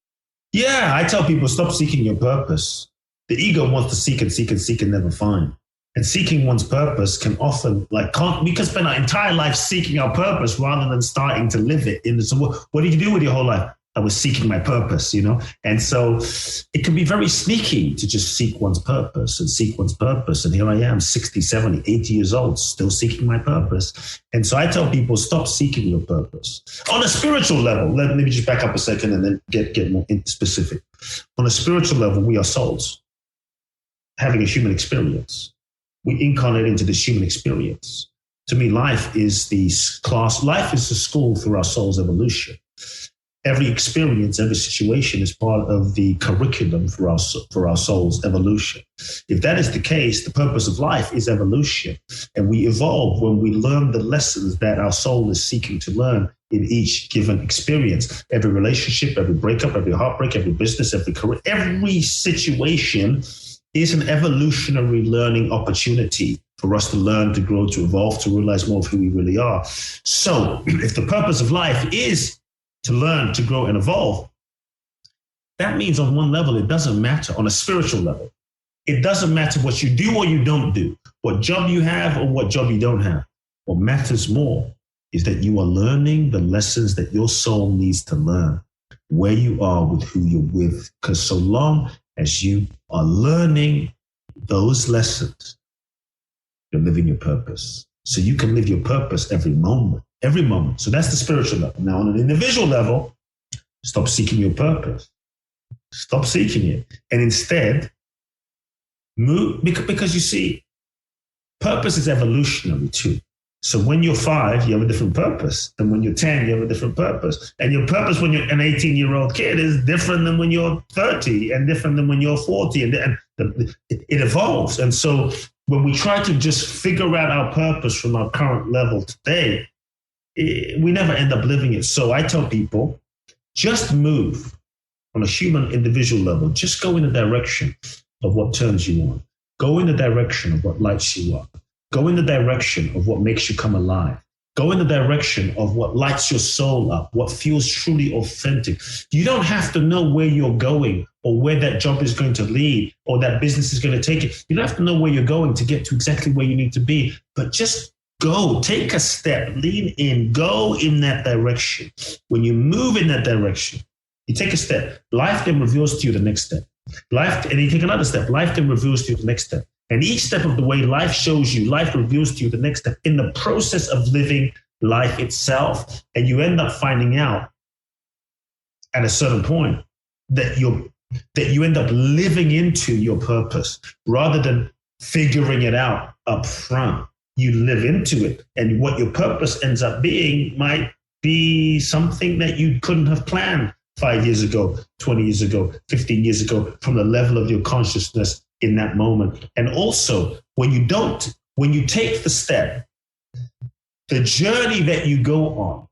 Yeah, I tell people, stop seeking your purpose. The ego wants to seek and seek and seek and never find. And seeking one's purpose can often, we can spend our entire life seeking our purpose rather than starting to live it. And so what did you do with your whole life? I was seeking my purpose, you know? And so it can be very sneaky to just seek one's purpose and seek one's purpose. And here I am, 60, 70, 80 years old, still seeking my purpose. And so I tell people, stop seeking your purpose. On a spiritual level, let me just back up a second and then get more specific. On a spiritual level, we are souls having a human experience. We incarnate into this human experience. To me, life is the school for our soul's evolution. Every experience, every situation is part of the curriculum for our soul's evolution. If that is the case, the purpose of life is evolution. And we evolve when we learn the lessons that our soul is seeking to learn in each given experience. Every relationship, every breakup, every heartbreak, every business, every career, every situation is an evolutionary learning opportunity for us to learn, to grow, to evolve, to realize more of who we really are. So if the purpose of life is to learn, to grow, and evolve, that means on one level, it doesn't matter. On a spiritual level, it doesn't matter what you do or you don't do, what job you have or what job you don't have. What matters more is that you are learning the lessons that your soul needs to learn, where you are with who you're with. Because so long as you are learning those lessons, you're living your purpose. So you can live your purpose every moment. So that's the spiritual level. Now, on an individual level, stop seeking your purpose. Stop seeking it. And instead, move, because you see, purpose is evolutionary too. So when you're 5, you have a different purpose. And when you're 10, you have a different purpose. And your purpose when you're an 18-year-old kid is different than when you're 30 and different than when you're 40. And it evolves. And so when we try to just figure out our purpose from our current level today, we never end up living it. So I tell people, just move on a human individual level. Just go in the direction of what turns you on. Go in the direction of what lights you up. Go in the direction of what makes you come alive. Go in the direction of what lights your soul up, what feels truly authentic. You don't have to know where you're going or where that job is going to lead or that business is going to take you. You don't have to know where you're going to get to exactly where you need to be, but just go, take a step, lean in, go in that direction. When you move in that direction, you take a step. Life then reveals to you the next step. And you take another step. Life then reveals to you the next step. And each step of the way life shows you, life reveals to you the next step in the process of living life itself. And you end up finding out at a certain point that you end up living into your purpose rather than figuring it out up front. You live into it. And what your purpose ends up being might be something that you couldn't have planned 5 years ago, 20 years ago, 15 years ago, from the level of your consciousness in that moment. And also, when you take the step, the journey that you go on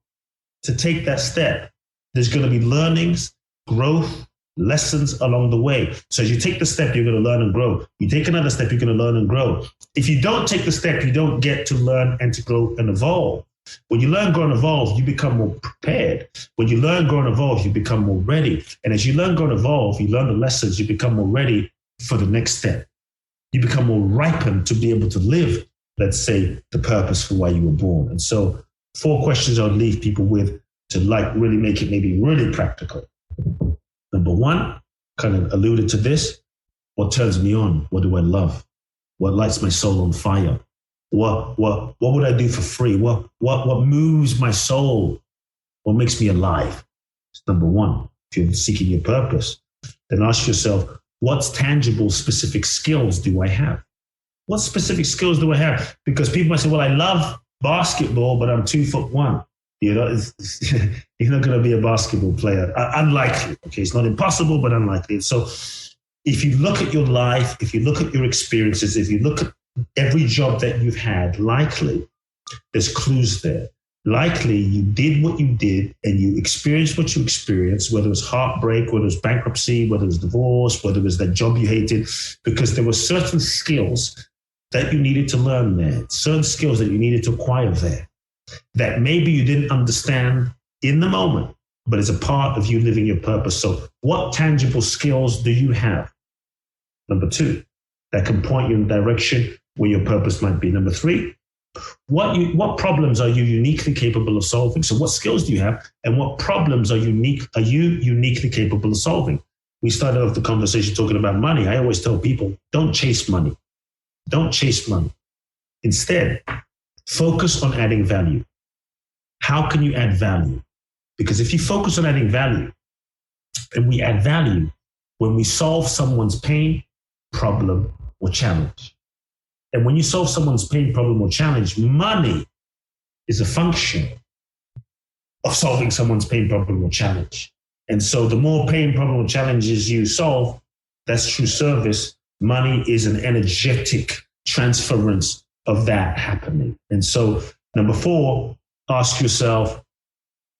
to take that step, there's going to be learnings, growth, lessons along the way. So as you take the step, you're going to learn and grow. You take another step, you're going to learn and grow. If you don't take the step, you don't get to learn and to grow and evolve. When you learn, grow, and evolve, you become more prepared. When you learn, grow, and evolve, you become more ready. And as you learn, grow, and evolve, you learn the lessons, you become more ready for the next step. You become more ripened to be able to live let's say, the purpose for why you were born. And so 4 questions I'd leave people with to really make it maybe really practical. Number 1, kind of alluded to this. What turns me on? What do I love? What lights my soul on fire? What would I do for free? What moves my soul? What makes me alive? It's number 1. If you're seeking your purpose, then ask yourself, what tangible, specific skills do I have? What specific skills do I have? Because people might say, well, I love basketball, but I'm 2'1". You're not going to be a basketball player. Unlikely. Okay, it's not impossible, but unlikely. So if you look at your life, if you look at your experiences, if you look at every job that you've had, likely there's clues there. Likely you did what you did and you experienced what you experienced, whether it was heartbreak, whether it was bankruptcy, whether it was divorce, whether it was that job you hated, because there were certain skills that you needed to learn there, certain skills that you needed to acquire there, that maybe you didn't understand in the moment, but it's a part of you living your purpose. So what tangible skills do you have? Number 2, that can point you in the direction where your purpose might be. Number 3, what problems are you uniquely capable of solving? So what skills do you have, and what problems are you uniquely capable of solving? We started off the conversation talking about money. I always tell people, don't chase money. Don't chase money. Instead, focus on adding value. How can you add value? Because if you focus on adding value, and we add value when we solve someone's pain, problem, or challenge. And when you solve someone's pain, problem, or challenge, money is a function of solving someone's pain, problem, or challenge. And so the more pain, problem, or challenges you solve, that's true service. Money is an energetic transference of that happening. And so number 4, ask yourself,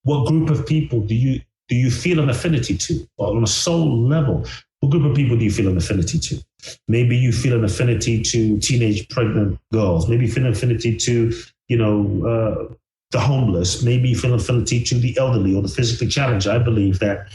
what group of people do you feel an affinity to? Or on a soul level, what group of people do you feel an affinity to? Maybe you feel an affinity to teenage pregnant girls. Maybe you feel an affinity to, the homeless. Maybe you feel an affinity to the elderly or the physically challenged. I believe that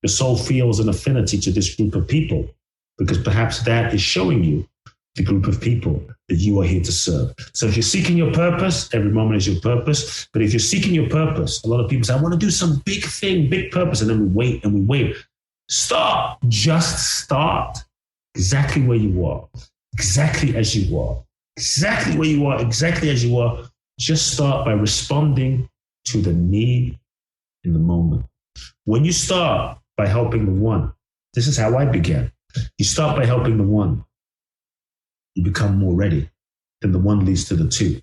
the soul feels an affinity to this group of people because perhaps that is showing you the group of people that you are here to serve. So if you're seeking your purpose, every moment is your purpose. But if you're seeking your purpose, a lot of people say, I want to do some big thing, big purpose. And then we wait and we wait. Start. Just start exactly where you are, exactly as you are, exactly where you are, exactly as you are. Just start by responding to the need in the moment. When you start by helping the one, this is how I began. You start by helping the one. You become more ready. Then the 1 leads to the 2.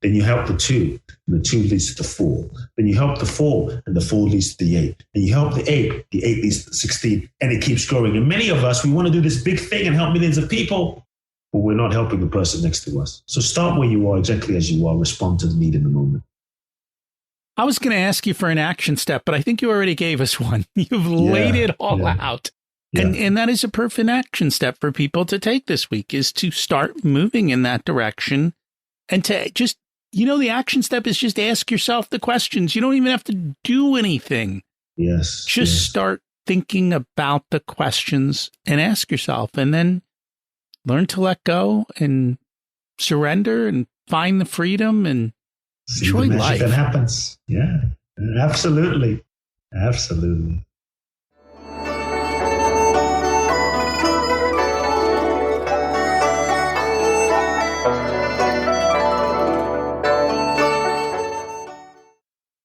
Then you help the 2, and the 2 leads to the 4. Then you help the 4, and the 4 leads to the 8. Then you help the 8 leads to the 16, and it keeps growing. And many of us, we want to do this big thing and help millions of people, but we're not helping the person next to us. So start where you are, exactly as you are. Respond to the need in the moment. I was going to ask you for an action step, but I think you already gave us one. You've laid it all out. Yeah. And that is a perfect action step for people to take this week, is to start moving in that direction and to just, the action step is just ask yourself the questions. You don't even have to do anything. Yes. Just start thinking about the questions and ask yourself, and then learn to let go and surrender and find the freedom and enjoy life. That happens. Yeah, absolutely. Absolutely.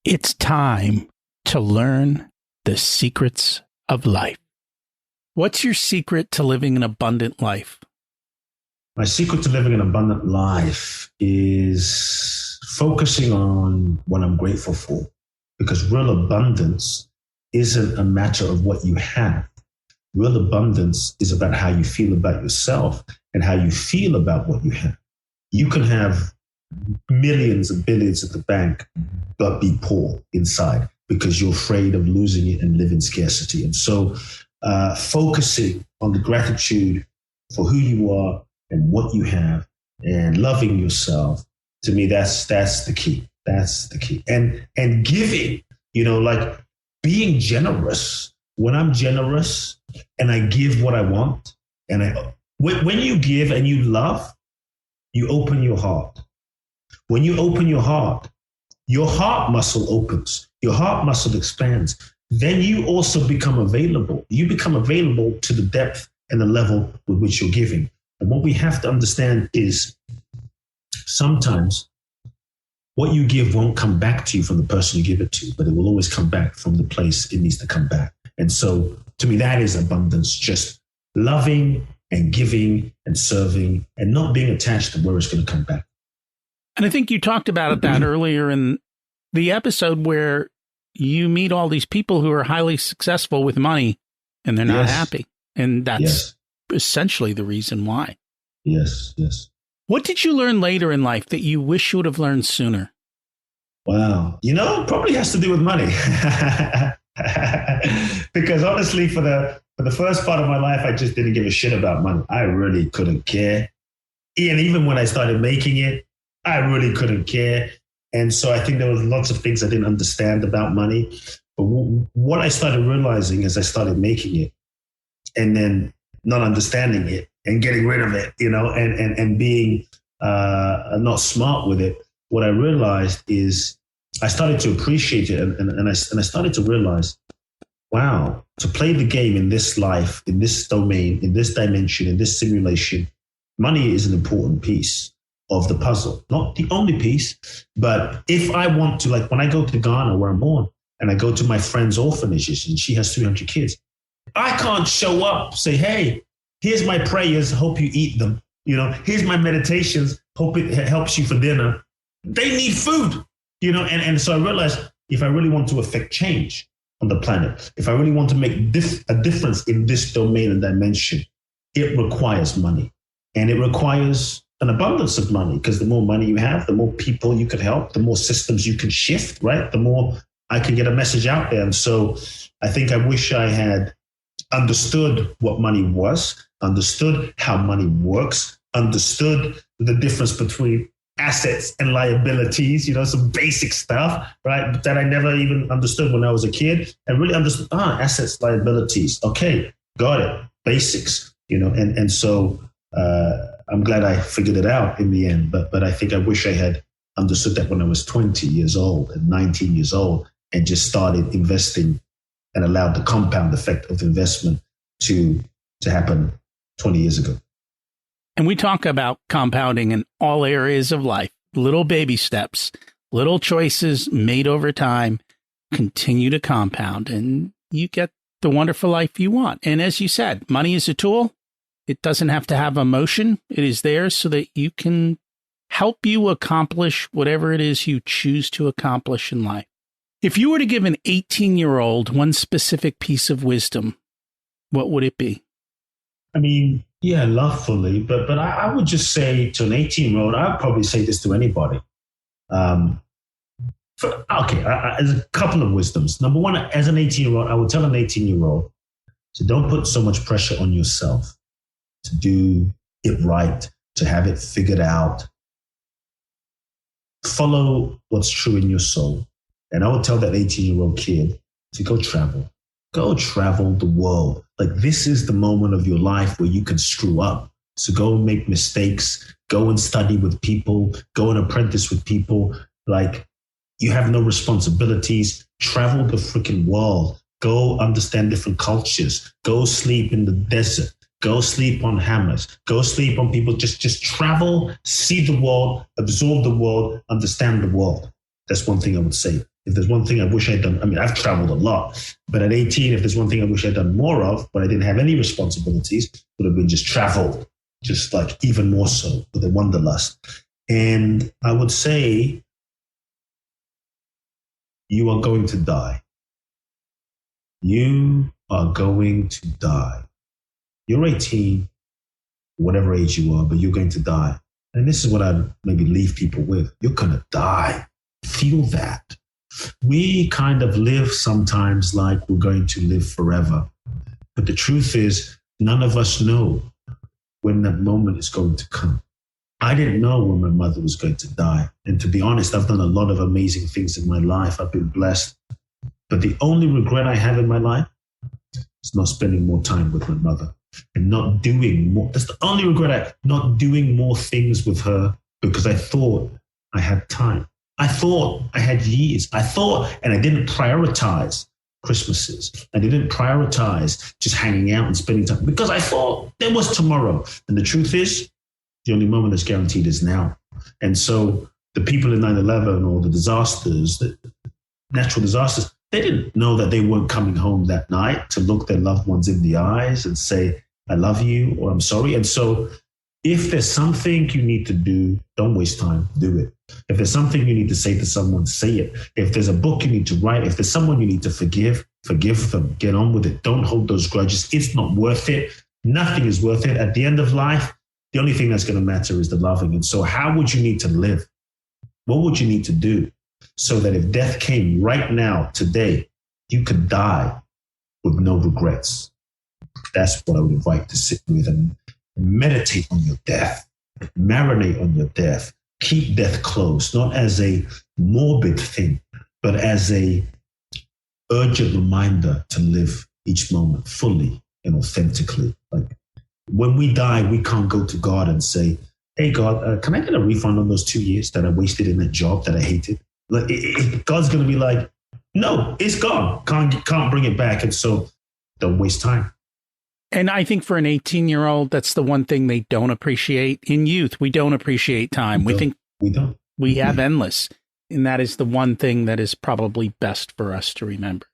It's time to learn the secrets of life. What's your secret to living an abundant life? My secret to living an abundant life is focusing on what I'm grateful for, because real abundance isn't a matter of what you have. Real abundance is about how you feel about yourself and how you feel about what you have. You can have millions and billions at the bank, but be poor inside because you're afraid of losing it and live in scarcity. And so focusing on the gratitude for who you are and what you have and loving yourself, to me, that's the key. That's the key. And giving, like being generous. When I'm generous and I give what I want, and when you give and you love, you open your heart. When you open your heart muscle opens, your heart muscle expands. Then you also become available. You become available to the depth and the level with which you're giving. And what we have to understand is sometimes what you give won't come back to you from the person you give it to, but it will always come back from the place it needs to come back. And so to me, that is abundance, just loving and giving and serving and not being attached to where it's going to come back. And I think you talked about that earlier in the episode where you meet all these people who are highly successful with money and they're not happy. And that's essentially the reason why. Yes, yes. What did you learn later in life that you wish you would have learned sooner? Wow. It probably has to do with money. Because honestly, for the first part of my life, I just didn't give a shit about money. I really couldn't care. And even when I started making it, I really couldn't care. And so I think there was lots of things I didn't understand about money. But what I started realizing as I started making it and then not understanding it and getting rid of it, and being not smart with it, what I realized is I started to appreciate it. And I started to realize, wow, to play the game in this life, in this domain, in this dimension, in this simulation, money is an important piece of the puzzle. Not the only piece, but if I want to, like when I go to Ghana where I'm born and I go to my friend's orphanages and she has 300 kids, I can't show up, say, hey, here's my prayers, hope you eat them. Here's my meditations, hope it helps you for dinner. They need food, and so I realized if I really want to affect change on the planet, if I really want to make a difference in this domain and dimension, it requires money. And it requires an abundance of money, because the more money you have, the more people you can help, the more systems you can shift, right? The more I can get a message out there. And so I think I wish I had understood what money was, understood how money works, understood the difference between assets and liabilities, some basic stuff, right? That I never even understood when I was a kid, and really understood, assets, liabilities. Okay, got it. Basics, and so I'm glad I figured it out in the end, but I think I wish I had understood that when I was 20 years old and 19 years old and just started investing and allowed the compound effect of investment to happen 20 years ago. And we talk about compounding in all areas of life, little baby steps, little choices made over time, continue to compound, and you get the wonderful life you want. And as you said, money is a tool. It doesn't have to have emotion. It is there so that you can help you accomplish whatever it is you choose to accomplish in life. If you were to give an 18-year-old one specific piece of wisdom, what would it be? I mean, yeah, lovefully, but I would just say to an 18-year-old, I'd probably say this to anybody. There's a couple of wisdoms. Number one, as an 18-year-old, I would tell an 18-year-old to don't put so much pressure on yourself to do it right, to have it figured out. Follow what's true in your soul. And I would tell that 18-year-old kid to go travel. Go travel the world. Like, this is the moment of your life where you can screw up. So go and make mistakes. Go and study with people. Go and apprentice with people. Like, you have no responsibilities. Travel the freaking world. Go understand different cultures. Go sleep in the desert. Go sleep on hammers. Go sleep on people. Just travel, see the world, absorb the world, understand the world. That's one thing I would say. If there's one thing I wish I'd done, I've traveled a lot, but at 18, if there's one thing I wish I'd done more of, when I didn't have any responsibilities, would have been just travel, just like even more so with a wanderlust. And I would say, you are going to die. You are going to die. You're 18, whatever age you are, but you're going to die. And this is what I'd maybe leave people with. You're going to die. Feel that. We kind of live sometimes like we're going to live forever. But the truth is, none of us know when that moment is going to come. I didn't know when my mother was going to die. And to be honest, I've done a lot of amazing things in my life. I've been blessed. But the only regret I have in my life is not spending more time with my mother. and not doing more. That's the only regret, not doing more things with her because I thought I had time. I thought I had years. And I didn't prioritize Christmases. I didn't prioritize just hanging out and spending time because I thought there was tomorrow. And the truth is, the only moment that's guaranteed is now. And so the people in 9/11 or the disasters, the natural disasters, they didn't know that they weren't coming home that night to look their loved ones in the eyes and say, I love you or I'm sorry. And so if there's something you need to do, don't waste time, do it. If there's something you need to say to someone, say it. If there's a book you need to write, if there's someone you need to forgive them. Get on with it. Don't hold those grudges. It's not worth it. Nothing is worth it. At the end of life, the only thing that's going to matter is the loving. And so how would you need to live? What would you need to do so that if death came right now, today, you could die with no regrets? That's what I would invite to sit with and meditate on your death, marinate on your death, keep death close, not as a morbid thing, but as a urgent reminder to live each moment fully and authentically. Like when we die, we can't go to God and say, hey, God, can I get a refund on those 2 years that I wasted in that job that I hated? Like, God's going to be like, no, it's gone. Can't bring it back. And so don't waste time. And I think for an 18-year-old, that's the one thing they don't appreciate. In youth, we don't appreciate time. We think we have endless. And that is the one thing that is probably best for us to remember.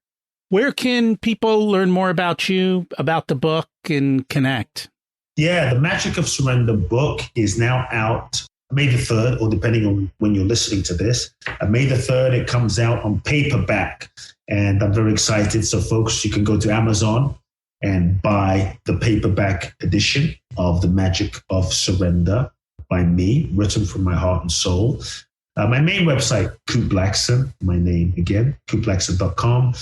Where can people learn more about you, about the book, and connect? Yeah, the Magic of Surrender book is now out May the 3rd, or depending on when you're listening to this. May the 3rd, it comes out on paperback. And I'm very excited. So folks, you can go to Amazon and buy the paperback edition of The Magic of Surrender by me, written from my heart and soul. My main website, Kute Blackson, my name again, kuteblackson.com.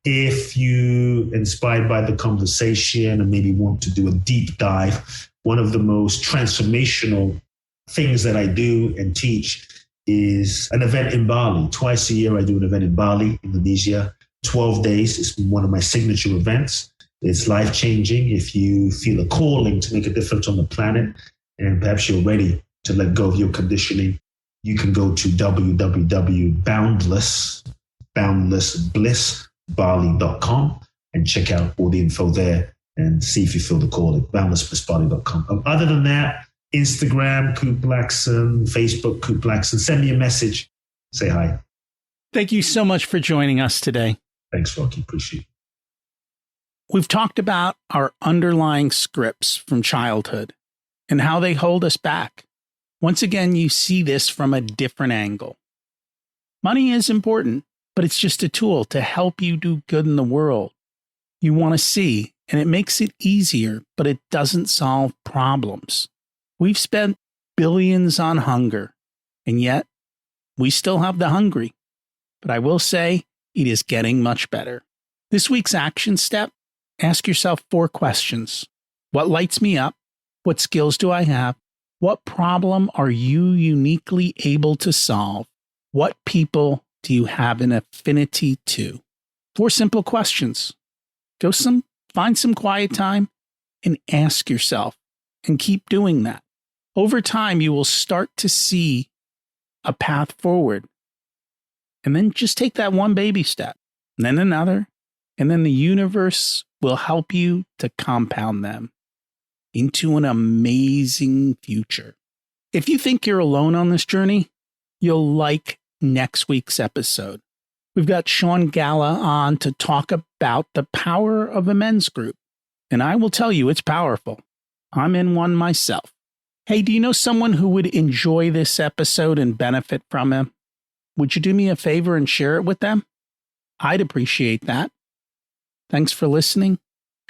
If you inspired by the conversation and maybe want to do a deep dive, one of the most transformational things that I do and teach is an event in Bali. Twice a year, I do an event in Bali, Indonesia, 12 days. It's one of my signature events. It's life-changing. If you feel a calling to make a difference on the planet and perhaps you're ready to let go of your conditioning, you can go to www.boundlessblissbali.com and check out all the info there and see if you feel the calling, boundlessblissbali.com. Other than that, Instagram, Kute Blackson, Facebook, Kute Blackson. Send me a message. Say hi. Thank you so much for joining us today. Thanks, Rocky. Appreciate it. We've talked about our underlying scripts from childhood and how they hold us back. Once again, you see this from a different angle. Money is important, but it's just a tool to help you do good in the world you want to see, and it makes it easier, but it doesn't solve problems. We've spent billions on hunger, and yet we still have the hungry. But I will say it is getting much better. This week's action step: ask yourself 4 questions. What lights me up? What skills do I have? What problem are you uniquely able to solve? What people do you have an affinity to? 4 simple questions. Find some quiet time and ask yourself, and keep doing that. Over time, you will start to see a path forward. And then just take that one baby step, and then another, and then the universe will help you to compound them into an amazing future. If you think you're alone on this journey, you'll like next week's episode. We've got Sean Galla on to talk about the power of a men's group. And I will tell you, it's powerful. I'm in one myself. Hey, do you know someone who would enjoy this episode and benefit from it? Would you do me a favor and share it with them? I'd appreciate that. Thanks for listening.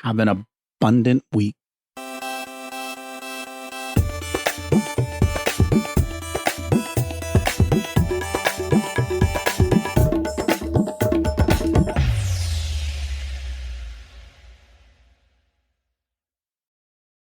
Have an abundant week.